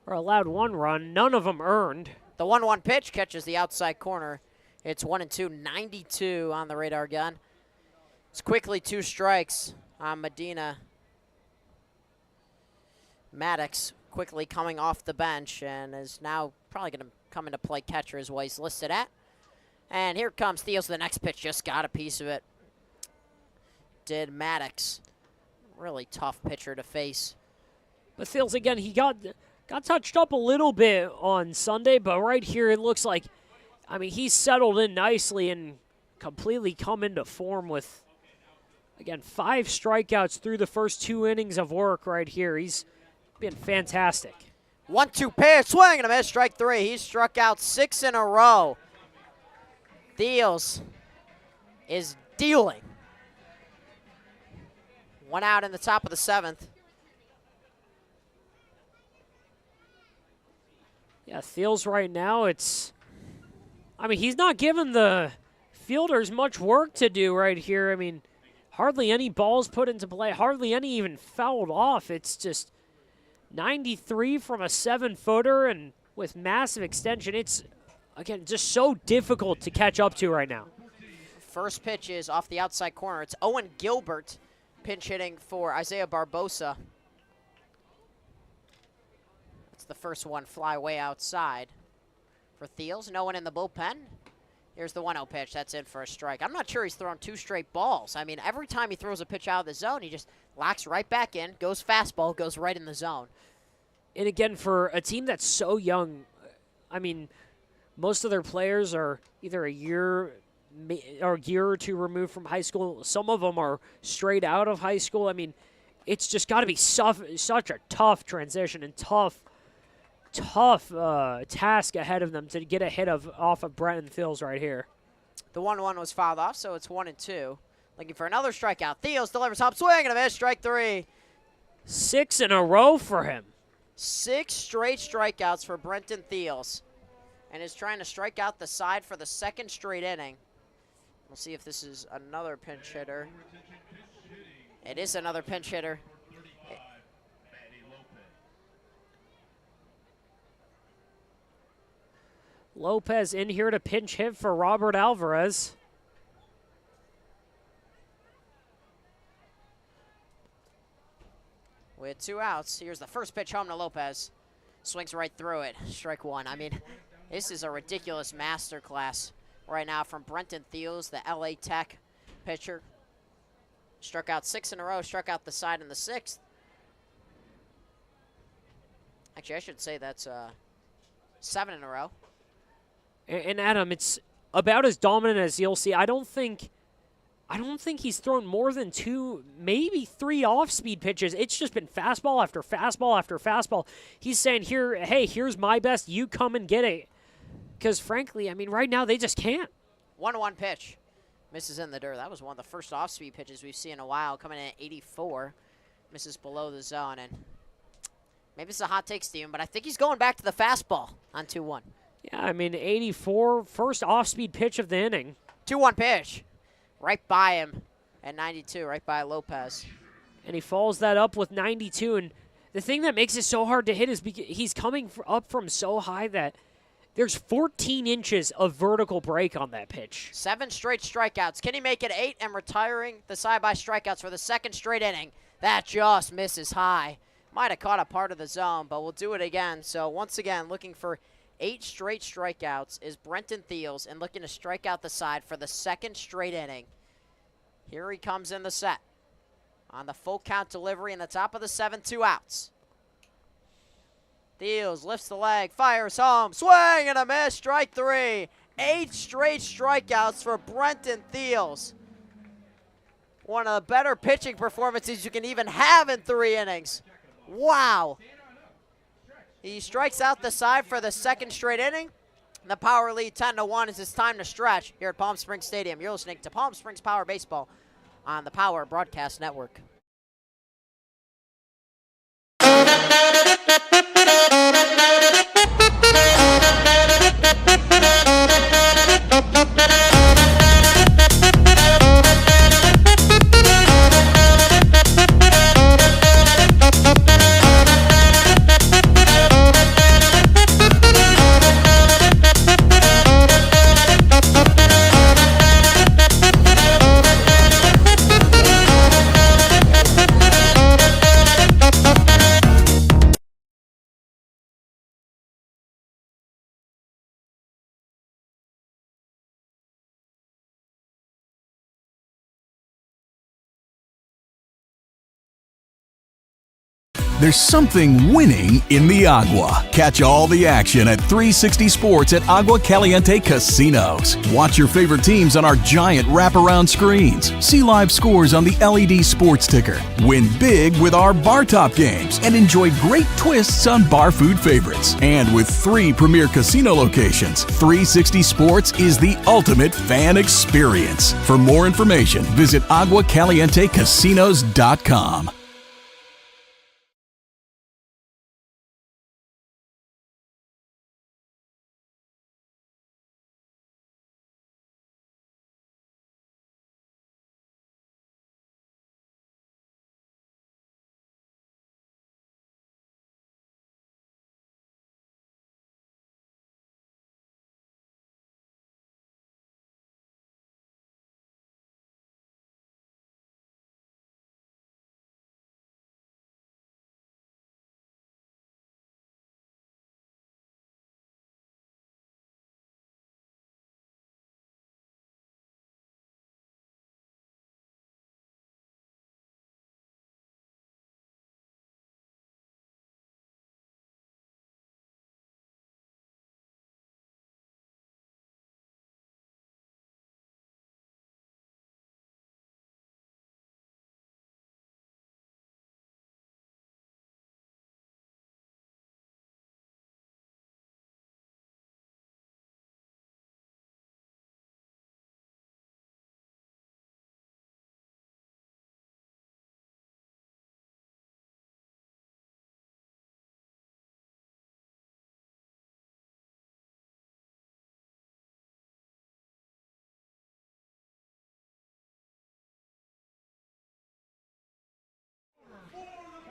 allowed 1 run. None of them earned. The 1-1 pitch catches the outside corner. It's 1-2, 92 on the radar gun. It's quickly 2 strikes on Medina. Maddox quickly coming off the bench and is now probably going to come into play catcher is what he's listed at. And here comes Thiels. The next pitch just got a piece of it. Did Maddox. Really tough pitcher to face. But Thiels, again, he got touched up a little bit on Sunday, but right here it looks like, I mean, he's settled in nicely and completely come into form with, again, 5 strikeouts through the first 2 innings of work right here. He's been fantastic. 1-2 pitch, swing and a miss, strike 3. He's struck out 6 in a row. Thiels is dealing. 1 out in the top of the 7th. Yeah, Thiels right now, he's not giving the fielders much work to do right here. I mean, hardly any balls put into play, hardly any even fouled off. It's just 93 from a 7-footer and with massive extension. It's, again, just so difficult to catch up to right now. First pitch is off the outside corner. It's Owen Gilbert pinch hitting for Isaiah Barbosa. That's the first one, fly way outside for Thiels. No one in the bullpen. Here's the 1-0 pitch. That's in for a strike. I'm not sure he's thrown 2 straight balls. I mean, every time he throws a pitch out of the zone, he just locks right back in, goes fastball, goes right in the zone. And again, for a team that's so young, I mean, most of their players are either a year or 2 removed from high school. Some of them are straight out of high school. I mean, it's just got to be such a tough transition and tough task ahead of them to get a hit off of Brenton Thiels right here. The 1-1 was fouled off, so it's 1-2. Looking for another strikeout. Thiels delivers hop swing and a miss, strike 3. 6 in a row for him. 6 straight strikeouts for Brenton Thiels. And is trying to strike out the side for the 2nd straight inning. We'll see if this is another pinch hitter. It is another pinch hitter. Lopez in here to pinch hit for Robert Alvarez. With 2 outs, here's the first pitch home to Lopez. Swings right through it, strike 1. I mean, this is a ridiculous masterclass right now from Brenton Thiels, the LA Tech pitcher. Struck out 6 in a row, struck out the side in the 6th. Actually, I should say that's 7 in a row. And Adam, it's about as dominant as you'll see. I don't think he's thrown more than 2, maybe 3 off-speed pitches. It's just been fastball after fastball after fastball. He's saying, here's my best. You come and get it. Because, frankly, I mean, right now they just can't. 1-1 pitch. Misses in the dirt. That was one of the first off-speed pitches we've seen in a while, coming in at 84. Misses below the zone. And maybe it's a hot take, Steven, but I think he's going back to the fastball on 2-1. Yeah, I mean, 84, first off-speed pitch of the inning. 2-1 pitch. Right by him at 92, right by Lopez. And he follows that up with 92. And the thing that makes it so hard to hit is because he's coming up from so high that There's 14 inches of vertical break on that pitch. 7 straight strikeouts. Can he make it 8 and retiring the side-by strikeouts for the second straight inning? That just misses high. Might have caught a part of the zone, but we'll do it again. So once again, looking for 8 straight strikeouts is Brenton Thiels, and looking to strike out the side for the second straight inning. Here he comes in the set. On the full count delivery in the top of the 7, 2 outs. Thiels lifts the leg, fires home, swing and a miss, strike 3. 8 straight strikeouts for Brenton Thiels. One of the better pitching performances you can even have in 3 innings. Wow. He strikes out the side for the second straight inning. The Power lead 10-1 as it's time to stretch here at Palm Springs Stadium. You're listening to Palm Springs Power Baseball on the Power Broadcast Network. There's something winning in the Agua. Catch all the action at 360 Sports at Agua Caliente Casinos. Watch your favorite teams on our giant wraparound screens. See live scores on the LED sports ticker. Win big with our bar top games and enjoy great twists on bar food favorites. And with 3 premier casino locations, 360 Sports is the ultimate fan experience. For more information, visit aguacalientecasinos.com.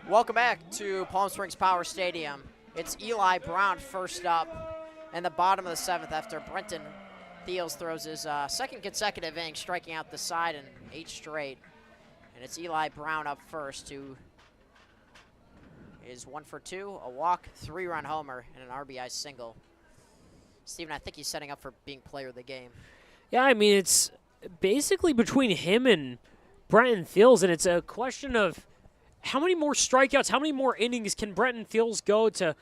Welcome back to Palm Springs Power Stadium. It's Eli Brown first up in the bottom of the 7th after Brenton Thiels throws his second consecutive inning, striking out the side in 8 straight. And it's Eli Brown up first, who is 1 for 2, a walk, 3-run homer, and an RBI single. Steven, I think he's setting up for being player of the game. Yeah, I mean, it's basically between him and Brenton Thiels, and it's a question of how many more strikeouts, how many more innings can Brenton Thiels go to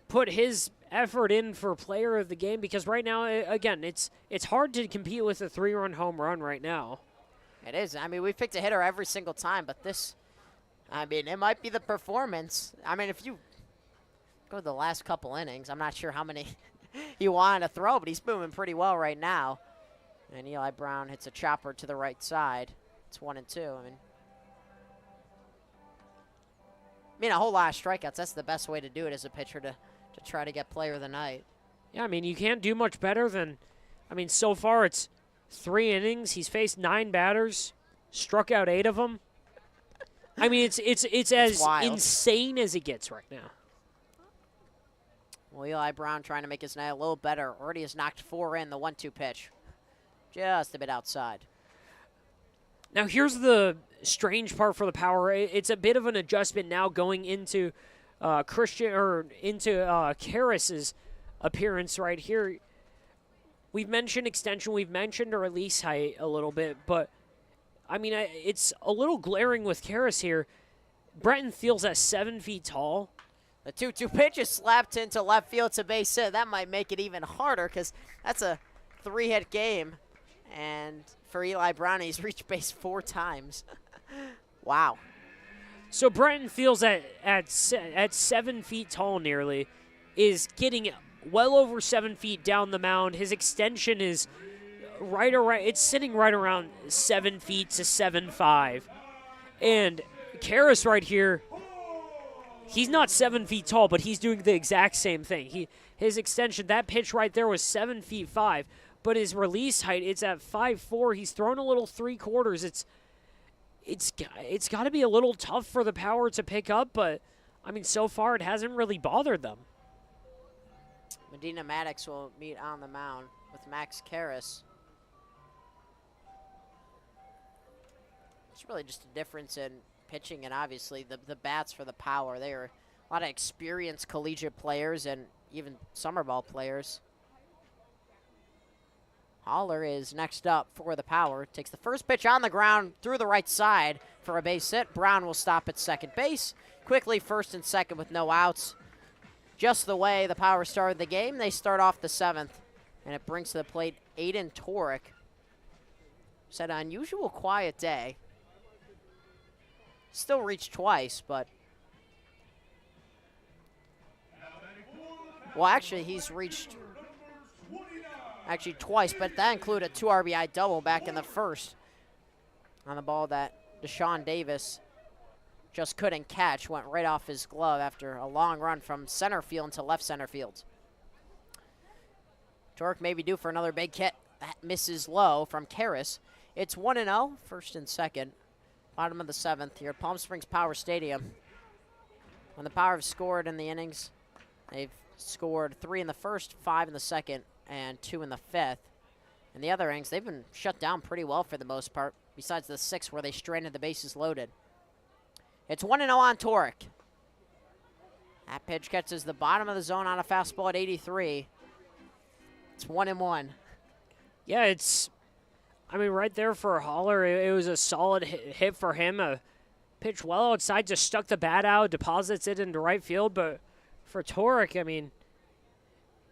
put his effort in for player of the game? Because right now, again, it's hard to compete with a 3-run home run right now. It is. I mean, we've picked a hitter every single time, but this, I mean, it might be the performance. I mean, if you go to the last couple innings, I'm not sure how many he wanted to throw, but he's moving pretty well right now. And Eli Brown hits a chopper to the right side. It's 1-2. I mean, a whole lot of strikeouts. That's the best way to do it as a pitcher, to try to get player of the night. Yeah, I mean, you can't do much better than, I mean, so far it's 3 innings. He's faced 9 batters, struck out 8 of them. I mean, it's as wild. insane as it gets right now. Well, Eli Brown trying to make his night a little better. Already has knocked 4 in the 1-2 pitch. Just a bit outside. Now here's the strange part for the Power. It's a bit of an adjustment now going into Karras's appearance right here. We've mentioned extension, we've mentioned a release height a little bit, but I mean, it's a little glaring with Karras here. Brenton Thiel's at 7 feet tall. The 2-2 pitch is slapped into left field to base hit. That might make it even harder because that's a 3-hit game. And for Eli Brown, he's reached base 4 times. Wow. So Brenton Thiel's at 7 feet tall nearly, is getting well over 7 feet down the mound. His extension is it's sitting right around 7 feet to 7.5. And Karras right here, he's not 7 feet tall, but he's doing the exact same thing. His extension, that pitch right there was 7 feet 5, but his release height, it's at 5.4. He's thrown a little 3/4. It's got to be a little tough for the Power to pick up, but I mean, so far it hasn't really bothered them. Medina Maddox will meet on the mound with Max Karras. It's really just a difference in pitching and obviously the bats for the Power. They are a lot of experienced collegiate players and even summer ball players. Haller is next up for the Power. Takes the first pitch on the ground through the right side for a base hit. Brown will stop at second base. Quickly first and second with no outs. Just the way the Power started the game, they start off the 7th. And it brings to the plate Aiden Torek. It's an unusual quiet day. Still reached twice, but... Well, actually, he's reached... Actually, twice, but that included a 2 RBI double back in the first on the ball that Deshaun Davis just couldn't catch. Went right off his glove after a long run from center field into left center field. Torek may be due for another big hit. That misses low from Karras. It's 1-0, first and second. Bottom of the 7th here at Palm Springs Power Stadium. When the Power have scored in the innings, they've scored 3 in the first, 5 in the second, and 2 in the 5th. In the other innings, they've been shut down pretty well for the most part, besides the 6th where they stranded the bases loaded. It's 1-0 on Torek. That pitch catches the bottom of the zone on a fastball at 83. It's 1-1. Yeah, I mean, right there for Haller, it was a solid hit for him. A pitch well outside, just stuck the bat out, deposits it into right field. But for Torek, I mean,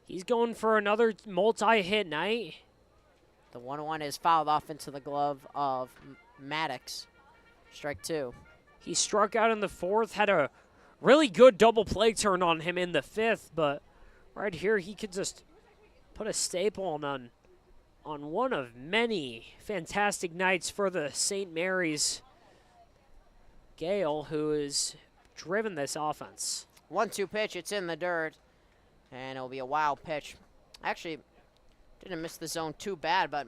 he's going for another multi-hit night. The 1-1 is fouled off into the glove of Maddox. Strike 2. He struck out in the 4th, had a really good double play turn on him in the 5th, but right here he could just put a staple on one of many fantastic nights for the St. Mary's Gale, who has driven this offense. 1-2 pitch, it's in the dirt, and it'll be a wild pitch. Actually, didn't miss the zone too bad, but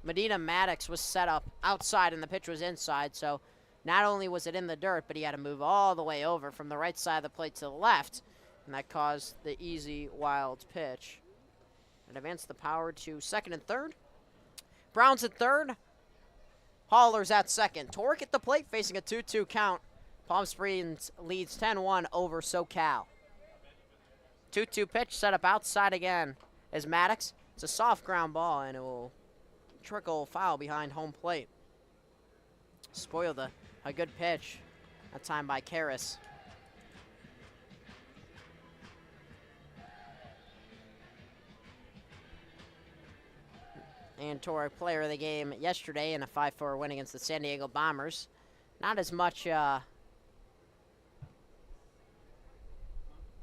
Medina Maddox was set up outside and the pitch was inside, so not only was it in the dirt, but he had to move all the way over from the right side of the plate to the left, and that caused the easy, wild pitch. And advance the Power to second and third. Brown's at third. Haller's at second. Torek at the plate facing a 2-2 count. Palm Springs leads 10-1 over Socal. 2-2 pitch set up outside again as Maddox. It's a soft ground ball, and it will trickle foul behind home plate. Spoiled a good pitch, that time by Karras. And Torek, player of the game yesterday in a 5-4 win against the San Diego Bombers. Not as much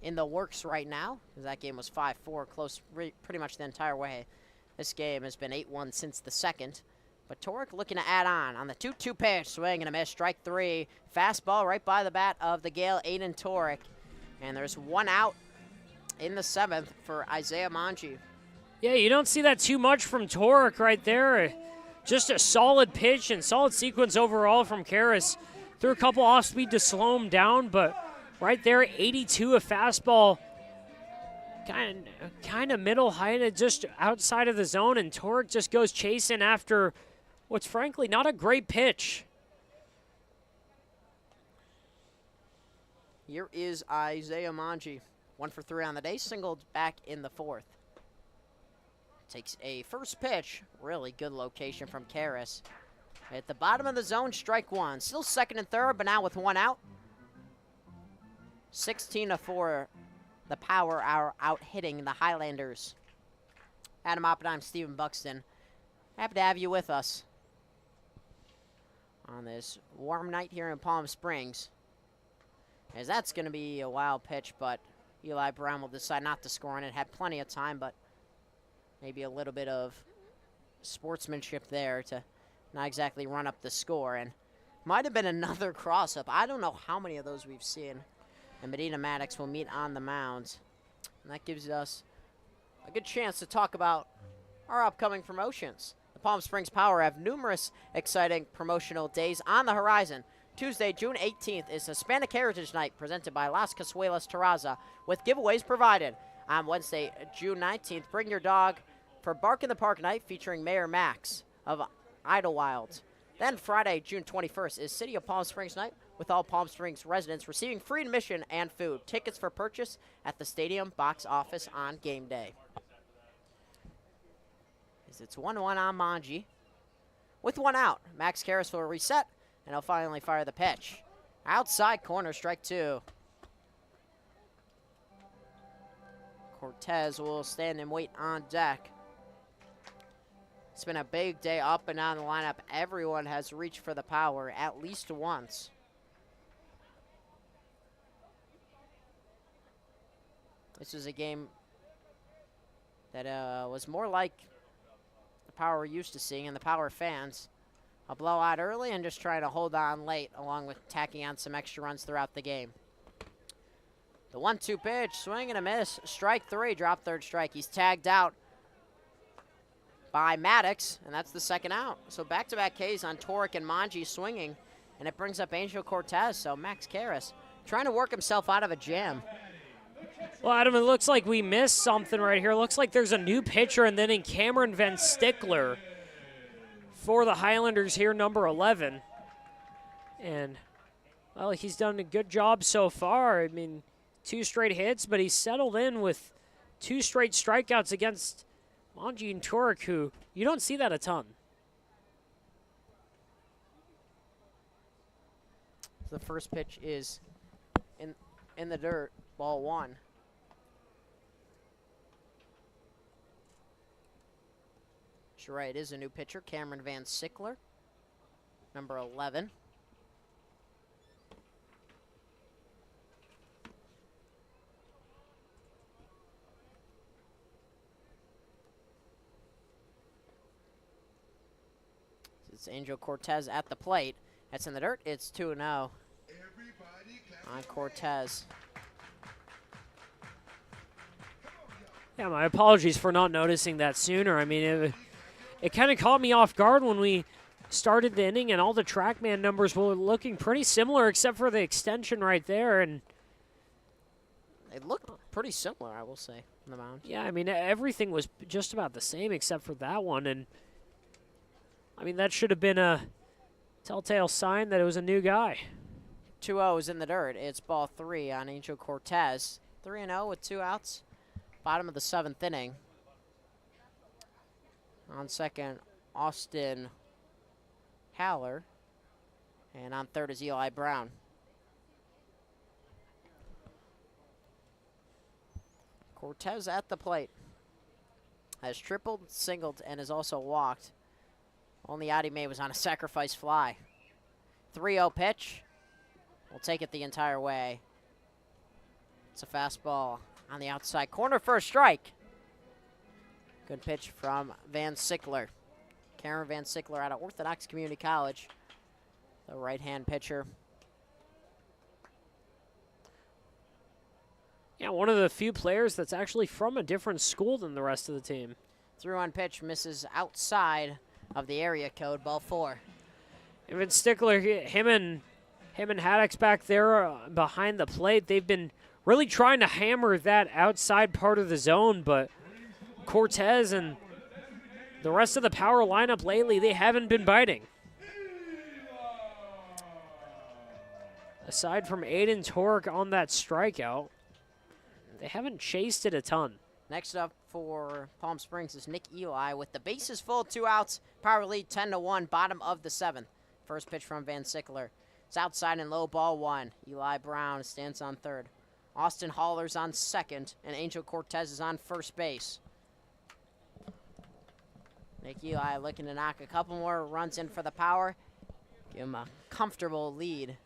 in the works right now, because that game was 5-4, close pretty much the entire way. This game has been 8-1 since the 2nd. But Torek looking to add on the 2-2 pitch, swing and a miss, strike 3. Fastball right by the bat of the Gale, Aiden Torek. And there's 1 out in the 7th for Isaiah Monge. Yeah, you don't see that too much from Torek right there. Just a solid pitch and solid sequence overall from Karras. Threw a couple off speed to slow him down, but right there, 82, a fastball kind of middle height, just outside of the zone, and Torek just goes chasing after what's frankly not a great pitch. Here is Isaiah Manji. 1 for 3 on the day, singled back in the 4th. Takes a first pitch, really good location from Karras. At the bottom of the zone, strike 1. Still second and third, but now with 1 out. 16-4, the Power are out hitting the Highlanders. Adam Oppenheim, Stephen Buxton. Happy to have you with us on this warm night here in Palm Springs. As that's going to be a wild pitch, but Eli Brown will decide not to score on it. Had plenty of time, but maybe a little bit of sportsmanship there to not exactly run up the score. And might have been another cross-up. I don't know how many of those we've seen. And Medina Maddox will meet on the mound. And that gives us a good chance to talk about our upcoming promotions. The Palm Springs Power have numerous exciting promotional days on the horizon. Tuesday, June 18th is Hispanic Heritage Night presented by Las Casuelas Terraza with giveaways provided. On Wednesday, June 19th, bring your dog for Bark in the Park Night featuring Mayor Max of Idlewild. Then Friday, June 21st is City of Palm Springs Night with all Palm Springs residents receiving free admission and food. Tickets for purchase at the stadium box office on game day. As it's 1-1 on Manji. With 1 out, Max Karras will reset, and he'll finally fire the pitch. Outside corner, strike 2. Cortez will stand and wait on deck. It's been a big day up and down the lineup. Everyone has reached for the Power at least once. This is a game that was more like the Power we're used to seeing, and the Power fans. A blowout early and just trying to hold on late, along with tacking on some extra runs throughout the game. The 1-2 pitch, swing and a miss. Strike 3, drop third strike. He's tagged out by Maddox, and that's the second out. So back-to-back Ks on Torek and Manji swinging, and it brings up Angel Cortez. So Max Karras trying to work himself out of a jam. Well, Adam, it looks like we missed something right here. It looks like there's a new pitcher, and then in Cameron Van Stickler for the Highlanders here, number 11. And, well, he's done a good job so far. I mean, 2 straight hits, but he's settled in with 2 straight strikeouts against Manji and Torek, who you don't see that a ton. The first pitch is in the dirt, ball 1. You're right, it is a new pitcher, Cameron Van Sickler, number 11. It's Angel Cortez at the plate. That's in the dirt. It's 2-0 on Cortez. Yeah, my apologies for not noticing that sooner. I mean, it kind of caught me off guard when we started the inning, and all the TrackMan numbers were looking pretty similar except for the extension right there. And they looked pretty similar, I will say, on the mound. Yeah, I mean, everything was just about the same except for that one. And, I mean, that should have been a telltale sign that it was a new guy. 2-0 is in the dirt. It's ball 3 on Angel Cortez. 3-0 with 2 outs. Bottom of the 7th inning. On second, Austin Haller. And on third is Eli Brown. Cortez at the plate. Has tripled, singled, and has also walked. Only out he made was on a sacrifice fly. 3-0 pitch. We'll take it the entire way. It's a fastball on the outside corner for a strike. Good pitch from Van Sickler. Cameron Van Sickler out of Orthodox Community College. The right-hand pitcher. Yeah, one of the few players that's actually from a different school than the rest of the team. Through on pitch, misses outside of the area code, ball 4. And Van Stickler, him and Haddock's back there behind the plate. They've been really trying to hammer that outside part of the zone, but Cortez and the rest of the power lineup lately, they haven't been biting. Aside from Aiden Torque on that strikeout, they haven't chased it a ton. Next up for Palm Springs is Nick Eli with the bases full, 2 outs. Power lead 10-1, bottom of the 7th. First pitch from Van Sickler. It's outside and low, ball 1. Eli Brown stands on third. Austin Haller's on second, and Angel Cortez is on first base. Nick Eli looking to knock a couple more runs in for the Power. Give him a comfortable lead.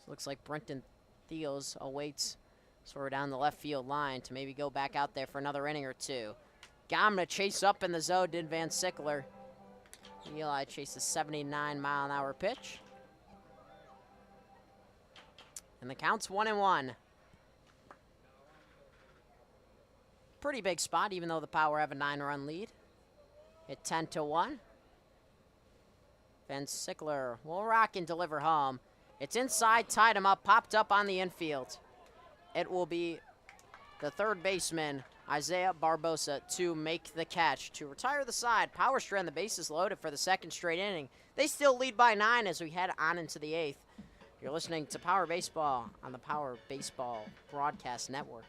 Looks like Brenton Theos awaits sort of down the left field line to maybe go back out there for another inning or two. Got him to chase up in the zone, did Van Sickler. Eli chases 79-mile-an-hour pitch. And the count's 1-1. Pretty big spot, even though the Power have a 9-run lead. Hit 10-1. Van Sickler will rock and deliver home. It's inside, tied him up, popped up on the infield. It will be the third baseman, Isaiah Barbosa, to make the catch to retire the side. Power strand, the bases loaded for the second straight inning. They still lead by 9 as we head on into the 8th. You're listening to Power Baseball on the Power Baseball Broadcast Network.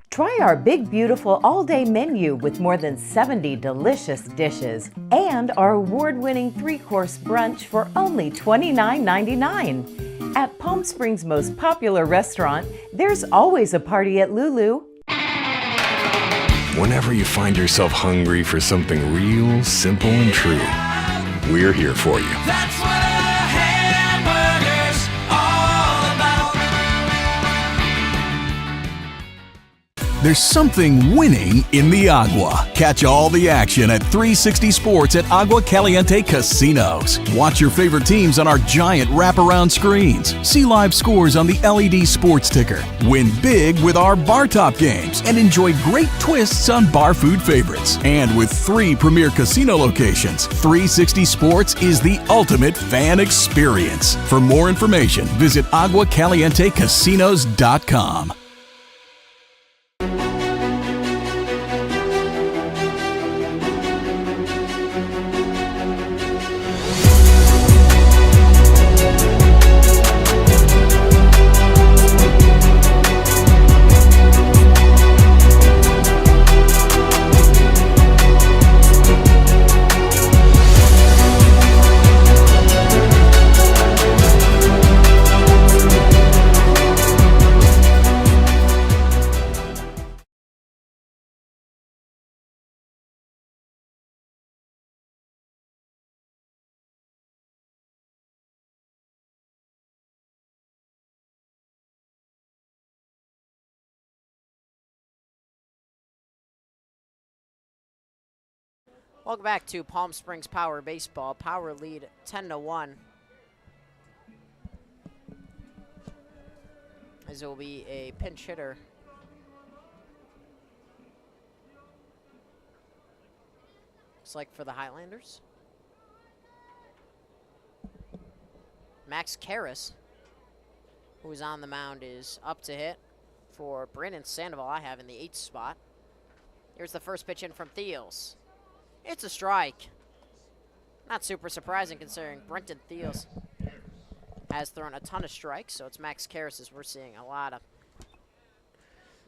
Try our big, beautiful all-day menu with more than 70 delicious dishes and our award-winning 3-course brunch for only $29.99. At Palm Springs' most popular restaurant, there's always a party at Lulu. Whenever you find yourself hungry for something real, simple, and true, we're here for you. That's what a hamburger's all about. There's something winning in the Agua. Catch all the action at 360 Sports at Agua Caliente Casinos. Watch your favorite teams on our giant wraparound screens. See live scores on the LED sports ticker. Win big with our bar top games and enjoy great twists on bar food favorites. And with 3 premier casino locations, 360 Sports is the ultimate fan experience. For more information, visit aguacalientecasinos.com. Welcome back to Palm Springs Power Baseball. Power lead 10-1. As it will be a pinch hitter. Looks like for the Highlanders. Max Karras, who is on the mound, is up to hit for Brandon Sandoval. I have in the 8th spot. Here's the first pitch in from Theos. It's a strike. Not super surprising considering Brenton Theos has thrown a ton of strikes, so it's Max Karras as we're seeing a lot of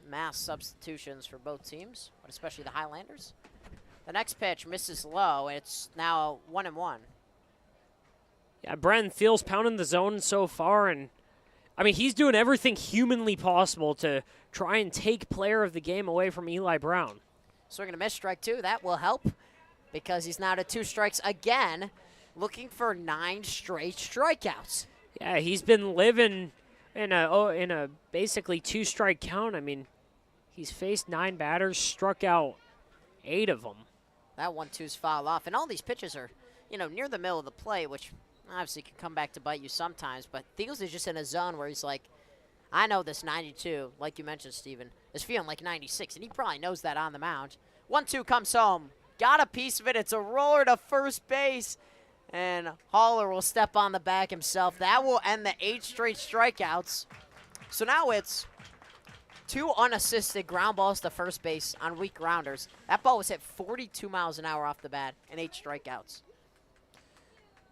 mass substitutions for both teams, but especially the Highlanders. The next pitch misses low, and it's now 1-1. Yeah, Brenton Theos pounding the zone so far, and I mean, he's doing everything humanly possible to try and take player of the game away from Eli Brown. Swinging a miss, strike 2. That will help because he's now to 2 strikes again, looking for 9 straight strikeouts. Yeah, he's been living in a basically 2-strike count. I mean, he's faced 9 batters, struck out 8 of them. That 1-2's fouled off, and all these pitches are, near the middle of the plate, which obviously can come back to bite you sometimes. But Theos is just in a zone where he's like, I know this 92, like you mentioned, Steven, is feeling like 96, and he probably knows that on the mound. 1-2 comes home. Got a piece of it. It's a roller to first base. And Haller will step on the bag himself. That will end the 8 straight strikeouts. So now it's 2 unassisted ground balls to first base on weak grounders. That ball was hit 42 miles an hour off the bat and 8 strikeouts.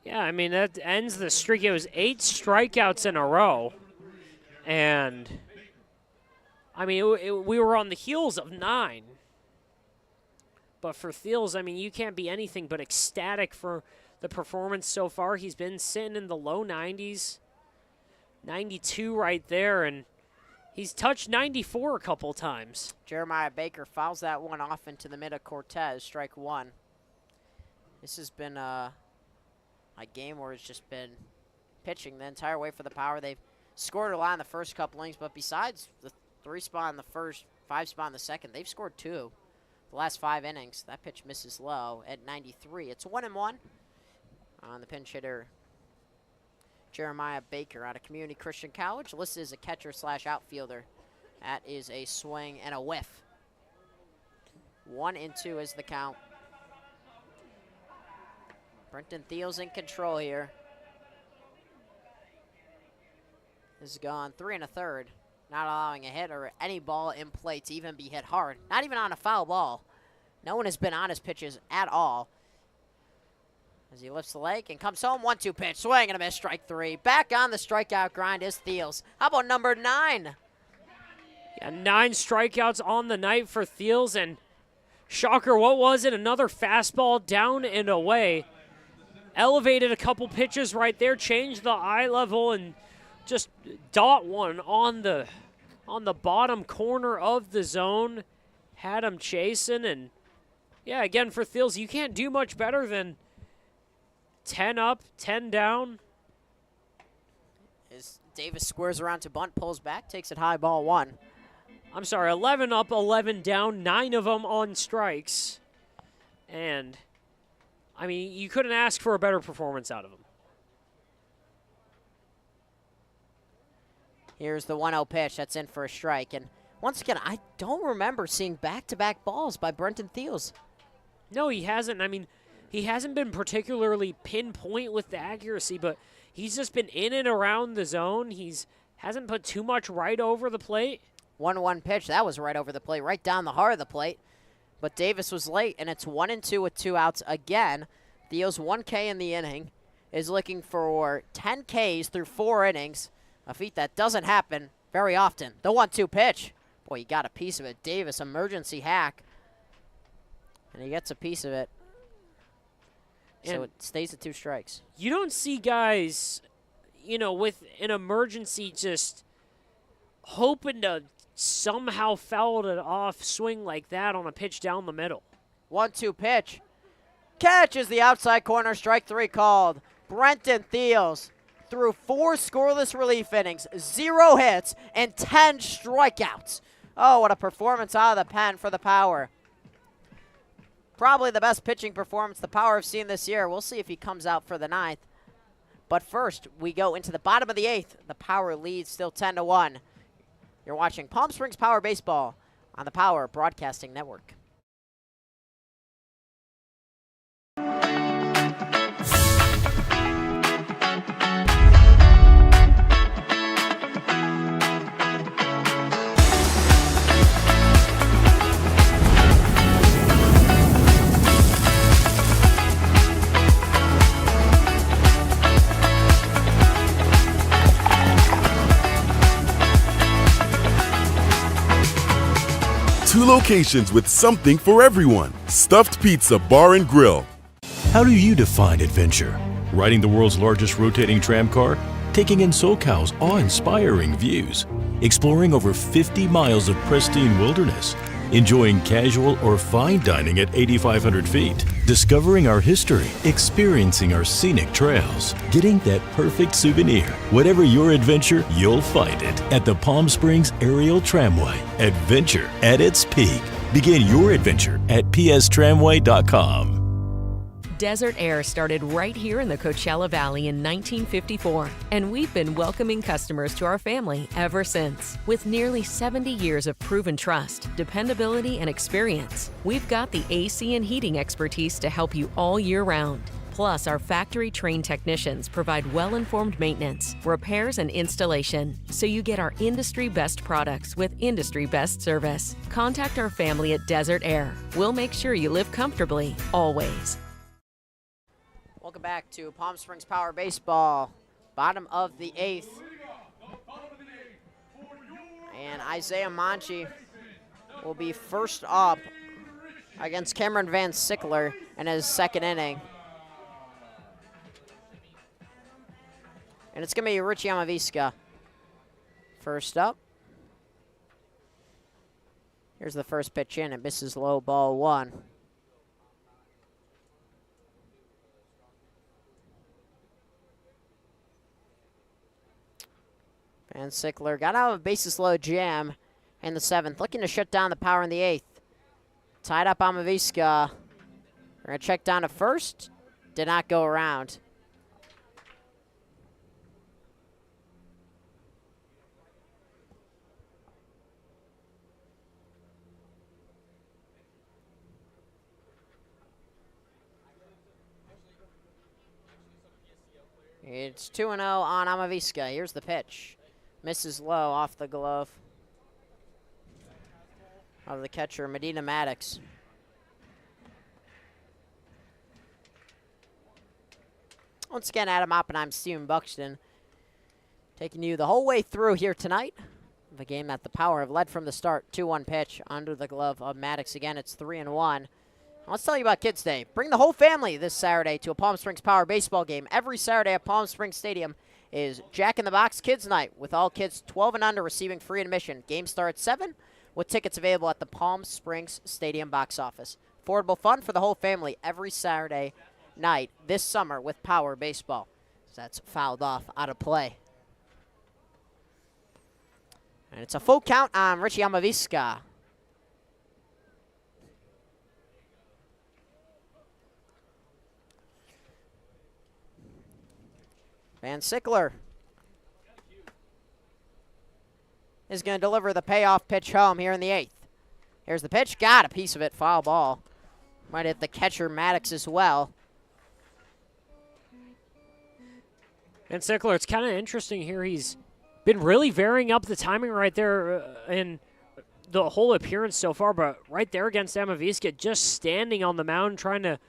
Yeah, I mean, that ends the streak. It was 8 strikeouts in a row. And, I mean, we were on the heels of 9. But for Thiels, I mean, you can't be anything but ecstatic for the performance so far. He's been sitting in the low 90s, 92 right there, and he's touched 94 a couple times. Jeremiah Baker fouls that one off into the mid of Cortez, strike 1. This has been a game where it's just been pitching the entire way for the Power. They've scored a lot in the first couple innings, but besides the 3 spot in the first, 5 spot in the second, they've scored 2. The last 5 innings, that pitch misses low at 93. It's 1-1 on the pinch hitter, Jeremiah Baker out of Community Christian College, listed as a catcher/outfielder. That is a swing and a whiff. 1-2 is the count. Brenton Thiel's in control here. This is gone 3 1/3. Not allowing a hit or any ball in play to even be hit hard. Not even on a foul ball. No one has been on his pitches at all. As he lifts the leg and comes home, 1-2 pitch, swing and a miss, strike 3. Back on the strikeout grind is Thiels. How about number 9? Yeah, 9 strikeouts on the night for Thiels, and shocker, what was it? Another fastball down and away. Elevated a couple pitches right there, changed the eye level, and just dot one on the bottom corner of the zone. Had him chasing, and yeah, again for Thiels, you can't do much better than 10 up, 10 down. As Davis squares around to bunt, pulls back, takes it high, ball 1. I'm sorry, 11 up, 11 down, 9 of them on strikes. And, I mean, you couldn't ask for a better performance out of him. Here's the 1-0 pitch. That's in for a strike. And once again, I don't remember seeing back-to-back balls by Brenton Thiels. No, he hasn't. I mean, he hasn't been particularly pinpoint with the accuracy, but he's just been in and around the zone. Hasn't put too much right over the plate. 1-1 pitch. That was right over the plate, right down the heart of the plate. But Davis was late, and it's 1-2 with 2 outs again. Thiels 1K in the inning, is looking for 10 Ks through 4 innings. A feat that doesn't happen very often. The 1-2 pitch. Boy, he got a piece of it. Davis, emergency hack. And he gets a piece of it. So it stays at 2 strikes. You don't see guys, with an emergency just hoping to somehow foul it off, swing like that on a pitch down the middle. 1-2 pitch. Catches the outside corner, strike 3 called. Brenton Thiels through 4 scoreless relief innings, 0 hits, and 10 strikeouts. Oh, what a performance out of the pen for the Power. Probably the best pitching performance the Power have seen this year. We'll see if he comes out for the 9th. But first, we go into the bottom of the 8th. The Power leads still 10-1. You're watching Palm Springs Power Baseball on the Power Broadcasting Network. Two locations with something for everyone. Stuffed Pizza Bar and Grill. How do you define adventure? Riding the world's largest rotating tram car? Taking in Socal's awe-inspiring views? Exploring over 50 miles of pristine wilderness? Enjoying casual or fine dining at 8,500 feet? Discovering our history? Experiencing our scenic trails? Getting that perfect souvenir? Whatever your adventure, you'll find it at the Palm Springs Aerial Tramway. Adventure at its peak. Begin your adventure at pstramway.com. Desert Air started right here in the Coachella Valley in 1954, and we've been welcoming customers to our family ever since. With nearly 70 years of proven trust, dependability, and experience, we've got the AC and heating expertise to help you all year round. Plus, our factory-trained technicians provide well-informed maintenance, repairs, and installation, so you get our industry-best products with industry-best service. Contact our family at Desert Air. We'll make sure you live comfortably, always. Welcome back to Palm Springs Power Baseball, bottom of the 8th. And Isaiah Monchi will be first up against Cameron Van Sickler in his second inning. And it's going to be Richie Amavisca first up. Here's the first pitch in. It misses low, ball 1. Van Sickler got out of a bases load jam in the 7th, looking to shut down the power in the 8th. Tied up Amavisca. We're going to check down to first. Did not go around. It's 2-0 on Amavisca. Here's the pitch. Misses low off the glove of the catcher, Medina Maddox. Once again, Adam Oppenheim, Steven Buxton, taking you the whole way through here tonight. The game that the Power have led from the start. 2-1 pitch under the glove of Maddox. Again, it's 3-1. Let's tell you about Kids Day. Bring the whole family this Saturday to a Palm Springs Power baseball game. Every Saturday at Palm Springs Stadium is Jack in the Box Kids Night, with all kids 12 and under receiving free admission. Game starts at 7, with tickets available at the Palm Springs Stadium box office. Affordable fun for the whole family every Saturday night this summer with Power baseball. So that's fouled off out of play. And it's a full count on Richie Amavisca. Van Sickler is going to deliver the payoff pitch home here in the 8th. Here's the pitch. Got a piece of it. Foul ball. Might hit the catcher Maddox as well. Van Sickler, it's kind of interesting here. He's been really varying up the timing right there in the whole appearance so far, but right there against Amavisca, just standing on the mound trying to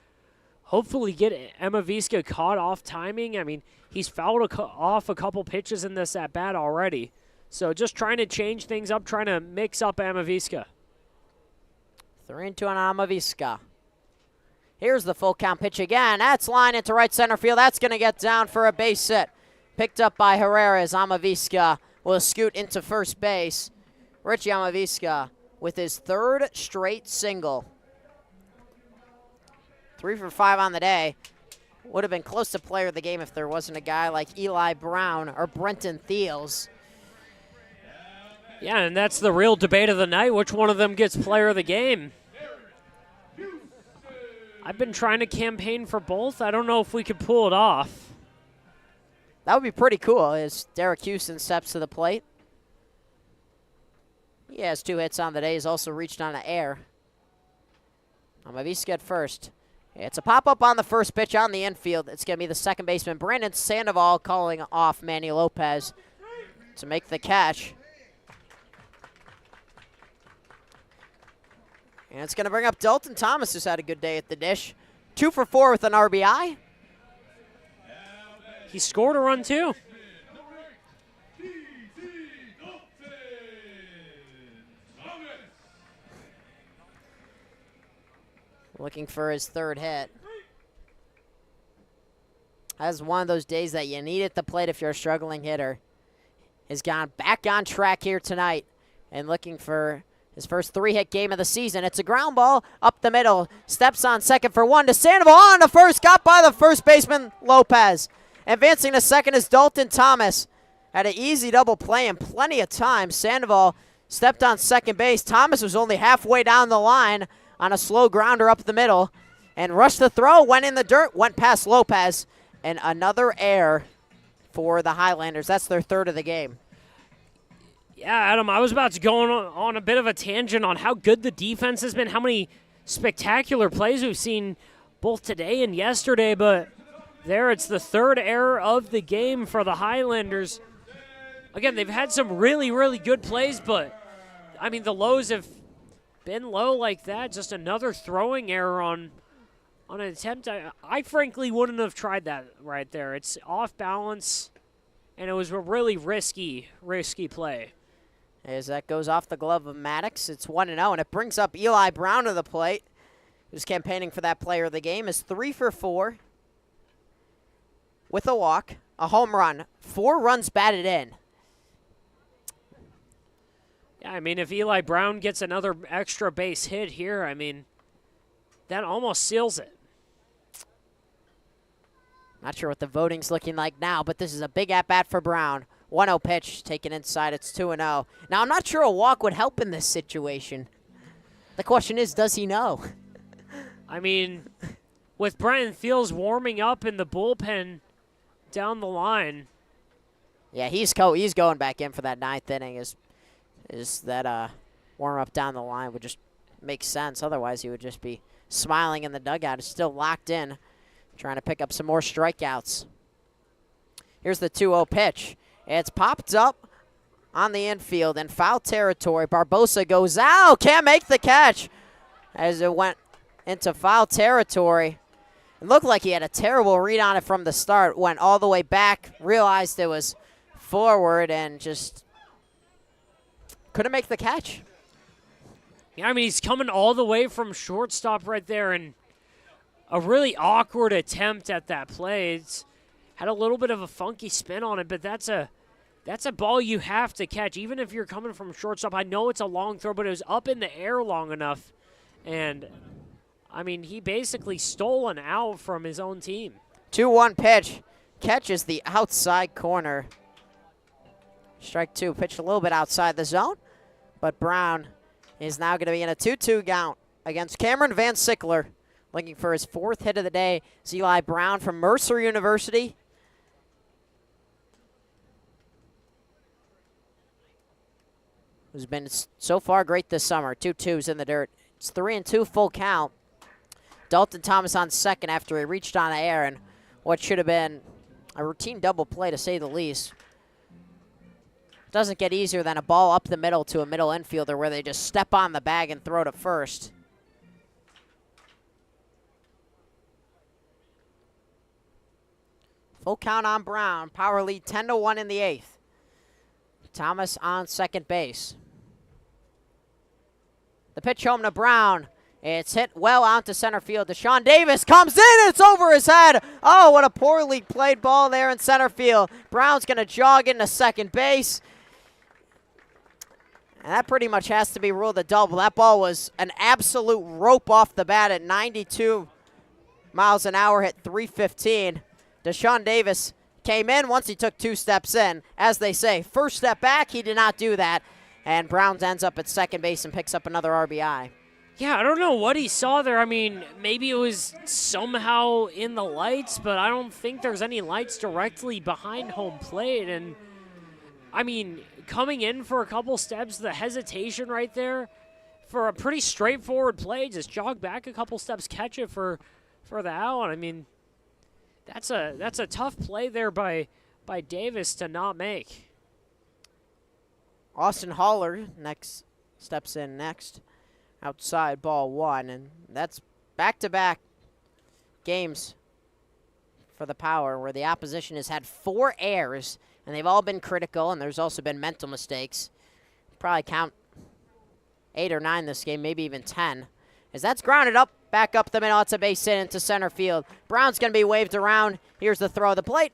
hopefully get Amavisca caught off timing. I mean, he's fouled off a couple pitches in this at-bat already. So just trying to change things up, trying to mix up Amavisca. 3-2 on Amavisca. Here's the full count pitch again. That's line into right center field. That's going to get down for a base hit. Picked up by Herrera as Amavisca will scoot into first base. Richie Amavisca with his 3rd straight single. 3 for 5 on the day. Would have been close to player of the game if there wasn't a guy like Eli Brown or Brenton Thiels. Yeah, and that's the real debate of the night. Which one of them gets player of the game? I've been trying to campaign for both. I don't know if we could pull it off. That would be pretty cool as Derek Houston steps to the plate. He has 2 hits on the day. He's also reached on an air. Amavisca at first. It's a pop-up on the first pitch on the infield. It's going to be the second baseman, Brandon Sandoval, calling off Manny Lopez to make the catch. And it's going to bring up Dalton Thomas, who's had a good day at the dish. 2 for 4 with an RBI. He scored a run, too. Looking for his 3rd hit. That's one of those days that you need at the plate if you're a struggling hitter. Has gone back on track here tonight and looking for his first 3-hit game of the season. It's a ground ball up the middle. Steps on second for 1 to Sandoval on to first. Got by the first baseman, Lopez. Advancing to second is Dalton Thomas. Had an easy double play and plenty of time. Sandoval stepped on second base. Thomas was only halfway down the line on a slow grounder up the middle and rushed the throw, went in the dirt, went past Lopez, and another error for the Highlanders. That's their 3rd of the game. Yeah, Adam, I was about to go on a bit of a tangent on how good the defense has been, how many spectacular plays we've seen both today and yesterday, but there. It's the third error of the game for the Highlanders. Again, they've had some really, really good plays, but, I mean, the lows have been low like that. Just another throwing error on an attempt. I frankly wouldn't have tried that right there. It's off balance, and it was a really risky play. As that goes off the glove of Maddox, it's 1-0, and it brings up Eli Brown to the plate, who's campaigning for that player of the game, is 3 for 4 with a walk, a home run, 4 runs batted in. Yeah, I mean, if Eli Brown gets another extra base hit here, I mean, that almost seals it. Not sure what the voting's looking like now, but this is a big at-bat for Brown. 1-0 pitch, taken inside, it's 2-0. Now, I'm not sure a walk would help in this situation. The question is, does he know? I mean, with Brenton Fields warming up in the bullpen down the line. Yeah, he's going back in for that 9th inning. Is that warm-up down the line would just make sense. Otherwise, he would just be smiling in the dugout. He's still locked in, trying to pick up some more strikeouts. Here's the 2-0 pitch. It's popped up on the infield in foul territory. Barbosa goes out, can't make the catch as it went into foul territory. It looked like he had a terrible read on it from the start. Went all the way back, realized it was forward, and just couldn't make the catch. Yeah, I mean, he's coming all the way from shortstop right there, and a really awkward attempt at that play. It's had a little bit of a funky spin on it, but that's a ball you have to catch, even if you're coming from shortstop. I know it's a long throw, but it was up in the air long enough, and I mean, he basically stole an out from his own team. 2-1 pitch, catches the outside corner. Strike 2, pitched a little bit outside the zone, but Brown is now going to be in a 2-2 count against Cameron Van Sickler. Looking for his 4th hit of the day, is Eli Brown from Mercer University. Who's been so far great this summer. 2-2s in the dirt. It's 3-2 full count. Dalton Thomas on second after he reached on the air, and what should have been a routine double play to say the least. Doesn't get easier than a ball up the middle to a middle infielder where they just step on the bag and throw to first. Full count on Brown. Power lead 10-1 in the 8th. Thomas on second base. The pitch home to Brown. It's hit well out to center field. Deshaun Davis comes in. It's over his head. Oh, what a poorly played ball there in center field. Brown's going to jog into second base. And that pretty much has to be ruled a double. That ball was an absolute rope off the bat at 92 miles an hour, hit 315. Deshaun Davis came in once he took 2 steps in. As they say, first step back, he did not do that. And Brown ends up at second base and picks up another RBI. Yeah, I don't know what he saw there. I mean, maybe it was somehow in the lights, but I don't think there's any lights directly behind home plate. And, I mean, coming in for a couple steps, the hesitation right there for a pretty straightforward play, just jog back a couple steps, catch it for the out. I mean, that's a tough play there by Davis to not make. Austin Haller steps in next. Outside, ball 1, and that's back-to-back games for the Power where the opposition has had 4 errors, and they've all been critical, and there's also been mental mistakes. Probably count 8 or 9 this game, maybe even 10. As that's grounded up, back up the middle, it's a base hit into center field. Brown's going to be waved around. Here's the throw of the plate.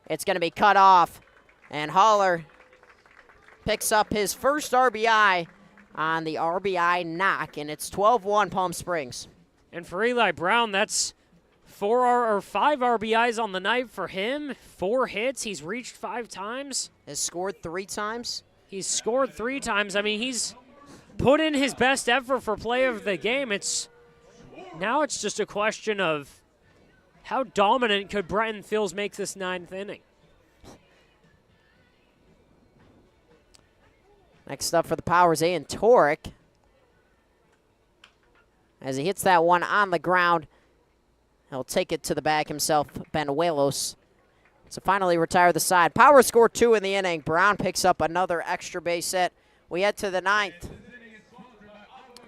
It's going to be cut off, and Haller picks up his first RBI on the RBI knock, and it's 12-1 Palm Springs. And for Eli Brown, that's 5 RBIs on the night for him. 4 hits. He's reached 5 times. Has scored 3 times. He's scored 3 times. I mean, he's put in his best effort for play of the game. Now it's just a question of how dominant could Brenton Fields make this 9th inning. Next up for the Powers, Ian Torek. As he hits that one on the ground. He'll take it to the bag himself, Benuelos. So finally retire the side. Power scored 2 in the inning. Brown picks up another extra base hit. We head to the 9th.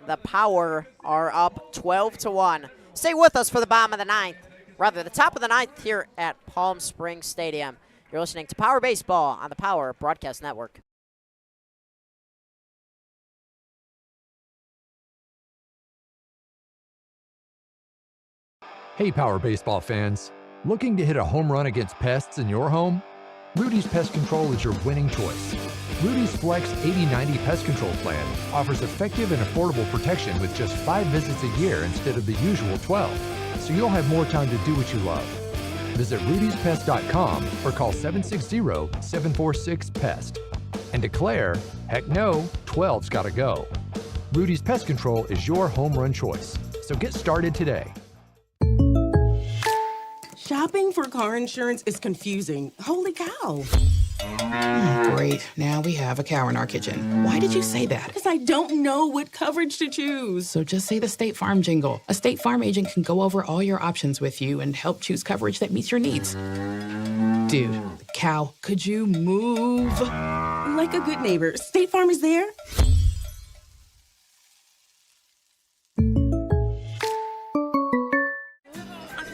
The Power are up 12-1. Stay with us for the bottom of the 9th. Rather, the top of the 9th here at Palm Springs Stadium. You're listening to Power Baseball on the Power Broadcast Network. Hey, Power Baseball fans. Looking to hit a home run against pests in your home? Rudy's Pest Control is your winning choice. Rudy's Flex 80/90 Pest Control Plan offers effective and affordable protection with just 5 visits a year instead of the usual 12, so you'll have more time to do what you love. Visit rudyspest.com or call 760-746-PEST and declare, heck no, 12's gotta go. Rudy's Pest Control is your home run choice, so get started today. Shopping for car insurance is confusing. Holy cow. Great. Now we have a cow in our kitchen. Why did you say that? Because I don't know what coverage to choose. So just say the State Farm jingle. A State Farm agent can go over all your options with you and help choose coverage that meets your needs. Dude, cow, could you move? Like a good neighbor, State Farm is there.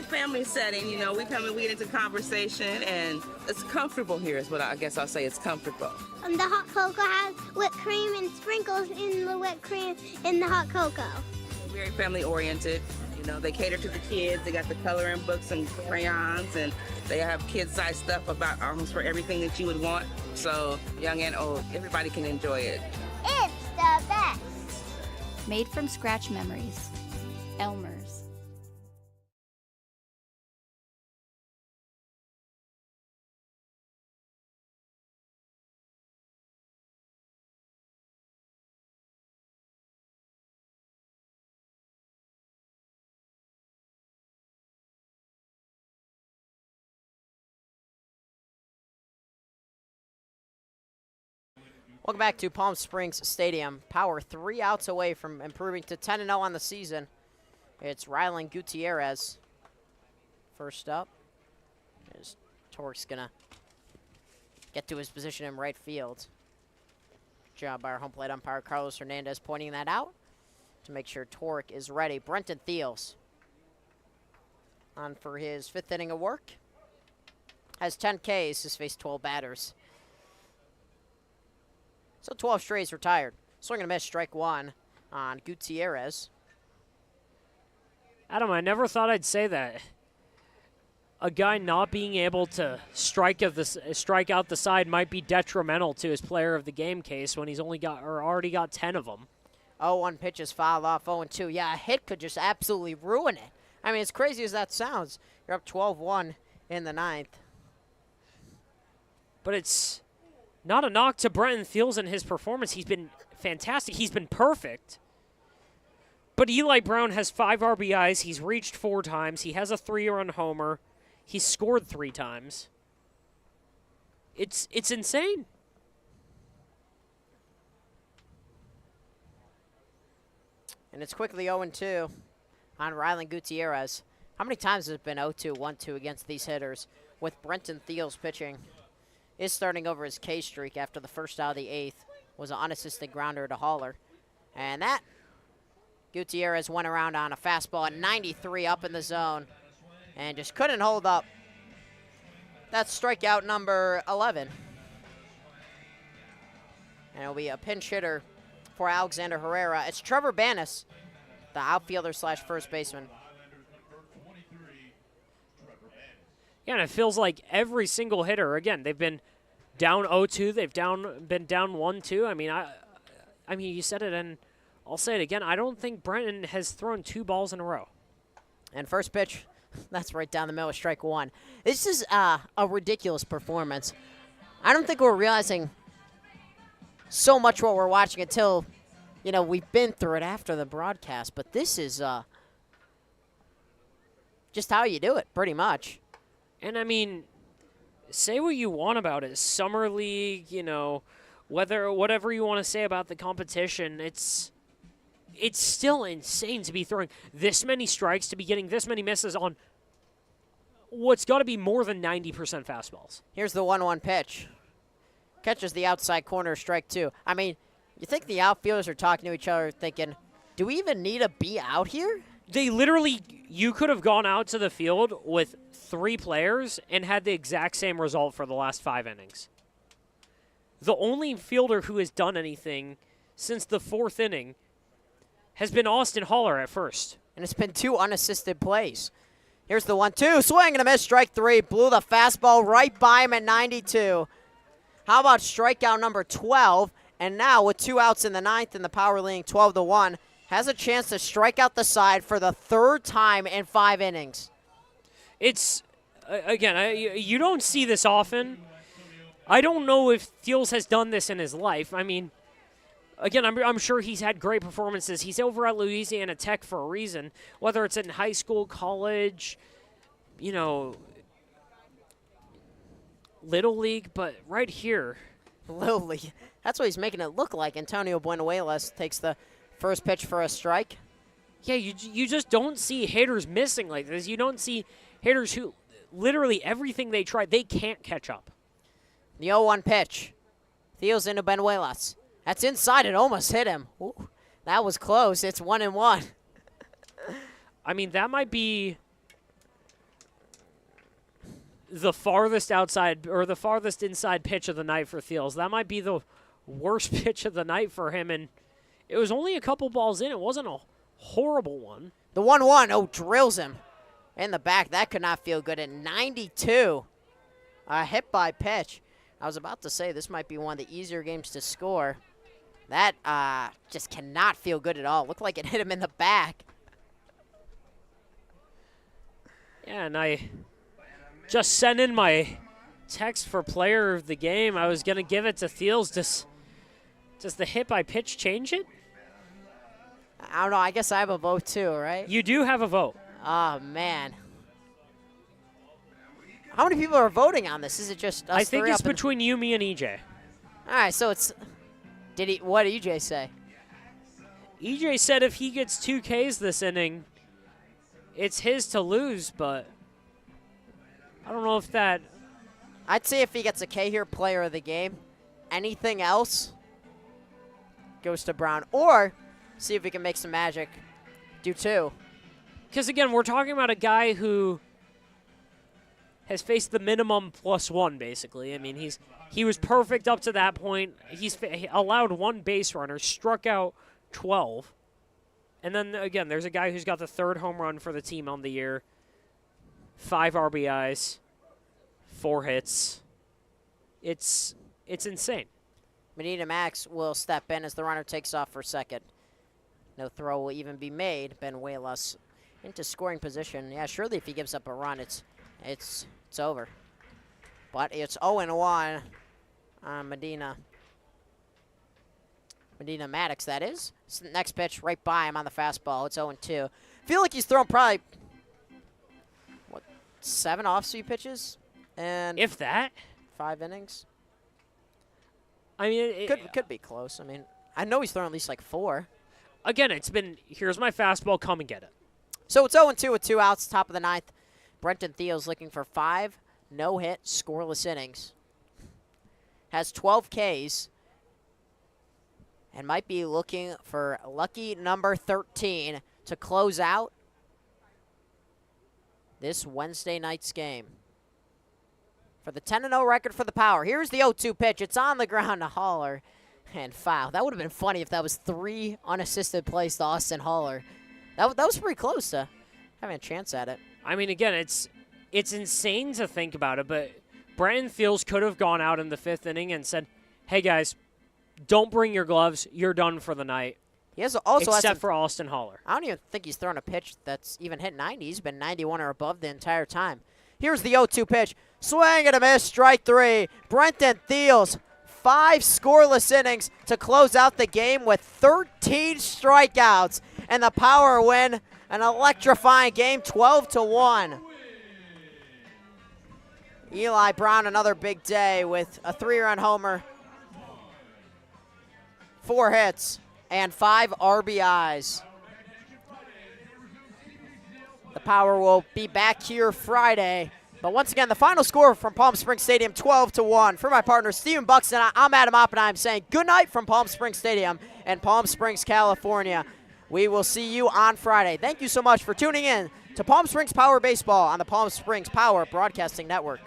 Family setting, you know, we come and we get into conversation, and it's comfortable here is what I guess I'll say. It's comfortable. The hot cocoa has whipped cream and sprinkles in the whipped cream in the hot cocoa. Very family oriented. You know, they cater to the kids. They got the coloring books and crayons, and they have kid-sized stuff about almost for everything that you would want. So young and old, everybody can enjoy it. It's the best. Made from scratch memories. Elmer's. Welcome back to Palm Springs Stadium. Power 3 outs away from improving to 10-0 on the season. It's Rylan Gutierrez. First up. Torque's going to get to his position in right field. Good job by our home plate umpire, Carlos Hernandez, pointing that out to make sure Torque is ready. Brenton Thiels on for his 5th inning of work. Has 10 Ks, has faced 12 batters. So 12 strays retired. Swing and a miss, strike 1 on Gutierrez. Adam, I never thought I'd say that. A guy not being able to strike out the side might be detrimental to his player of the game case when he's already got 10 of them. 0-1 pitches fouled off, 0-2. Yeah, a hit could just absolutely ruin it. I mean, as crazy as that sounds, you're up 12-1 in the 9th. But it's not a knock to Brenton Thiels and his performance. He's been fantastic. He's been perfect. But Eli Brown has 5 RBIs. He's reached 4 times. He has a 3-run homer. He's scored 3 times. It's insane. And it's quickly 0-2 on Rylan Gutierrez. How many times has it been 0-2, 1-2 against these hitters with Brenton Thiels pitching? Is starting over his K streak after the first out of the 8th was an unassisted grounder to Haller. And that Gutierrez went around on a fastball at 93 up in the zone and just couldn't hold up. That's strikeout number 11. And it'll be a pinch hitter for Alexander Herrera. It's Trevor Banis, the outfielder slash first baseman. Yeah, and it feels like every single hitter, again, they've been down 0-2, they've been down 1-2. I mean, you said it, and I'll say it again. I don't think Brenton has thrown 2 balls in a row. And first pitch, that's right down the middle of strike 1. This is a ridiculous performance. I don't think we're realizing so much what we're watching until, you know, we've been through it after the broadcast. But this is just how you do it, pretty much. And, I mean, say what you want about it. Summer League, you know, whatever you want to say about the competition, it's still insane to be throwing this many strikes, to be getting this many misses on what's got to be more than 90% fastballs. Here's the 1-1 pitch. Catches the outside corner, strike 2. I mean, you think the outfielders are talking to each other thinking, do we even need to be out here? They literally, you could have gone out to the field with 3 players and had the exact same result for the last 5 innings. The only fielder who has done anything since the 4th inning has been Austin Haller at first. And it's been 2 unassisted plays. Here's the 1-2, swing and a miss, strike 3. Blew the fastball right by him at 92. How about strikeout number 12? And now with 2 outs in the 9th and the Power leading 12-1, has a chance to strike out the side for the 3rd time in 5 innings. It's, again, you don't see this often. I don't know if Thiels has done this in his life. I mean, again, I'm sure he's had great performances. He's over at Louisiana Tech for a reason, whether it's in high school, college, you know, Little League, but right here. Little League. That's what he's making it look like. Antonio Buenuelas takes the first pitch for a strike. Yeah, you just don't see hitters missing like this. You don't see hitters who literally everything they try, they can't catch up. The 0-1 pitch. Thiels into Buenuelas. That's inside. It almost hit him. Ooh, that was close. It's 1-1. I mean, that might be the farthest outside or the farthest inside pitch of the night for Thiels. That might be the worst pitch of the night for him, and it was only a couple balls in. It wasn't a horrible one. The 1-1, oh, drills him in the back. That could not feel good at 92. A hit by pitch. I was about to say this might be one of the easier games to score. That just cannot feel good at all. Looked like it hit him in the back. Yeah, and I just sent in my text for player of the game. I was going to give it to Thiels. Does the hit by pitch change it? I don't know. I guess I have a vote too, right? You do have a vote. Oh, man. How many people are voting on this? Is it just us I think three it's up in- between you, me, and EJ. All right, so it's... What did EJ say? EJ said if he gets 2 Ks this inning, it's his to lose, but I don't know if that... I'd say if he gets a K here, player of the game. Anything else goes to Brown. Or see if we can make some magic. Do 2. Because, again, we're talking about a guy who has faced the minimum +1, basically. I mean, he was perfect up to that point. He allowed 1 base runner, struck out 12. And then, again, there's a guy who's got the 3rd home run for the team on the year. 5 RBIs, 4 hits. It's insane. Medina Max will step in as the runner takes off for second. No throw will even be made. Buenuelas into scoring position. Yeah, surely if he gives up a run, it's over. But it's 0-1 on Medina Maddox, that is. Next pitch right by him on the fastball. It's 0-2. Feel like he's thrown probably, 7 off-speed pitches? And if that? 5 innings? I mean, it could be close. I mean, I know he's thrown at least like 4. Again, it's been, here's my fastball, come and get it. So it's 0-2 with 2 outs, top of the 9th. Brenton Thiels looking for 5 no-hit, scoreless innings. Has 12 Ks. And might be looking for lucky number 13 to close out this Wednesday night's game. For the 10-0 record for the Power. Here's the 0-2 pitch. It's on the ground to Haller. And foul. That would have been funny if that was 3 unassisted plays to Austin Haller. That was pretty close to having a chance at it. I mean, again, it's insane to think about it, but Brenton Thiels could have gone out in the 5th inning and said, hey, guys, don't bring your gloves. You're done for the night. He has also except for Austin Haller. I don't even think he's thrown a pitch that's even hit 90. He's been 91 or above the entire time. Here's the 0-2 pitch. Swing and a miss, strike 3. Brenton Thiels, 5 scoreless innings to close out the game with 13 strikeouts. And the Power win an electrifying game, 12-1. Eli Brown, another big day with a 3-run homer, 4 hits, and 5 RBIs. The Power will be back here Friday But once again, the final score from Palm Springs Stadium, 12-1. For my partner, Stephen Buxton, I'm Adam Oppenheim saying good night from Palm Springs Stadium in Palm Springs, California. We will see you on Friday. Thank you so much for tuning in to Palm Springs Power Baseball on the Palm Springs Power Broadcasting Network.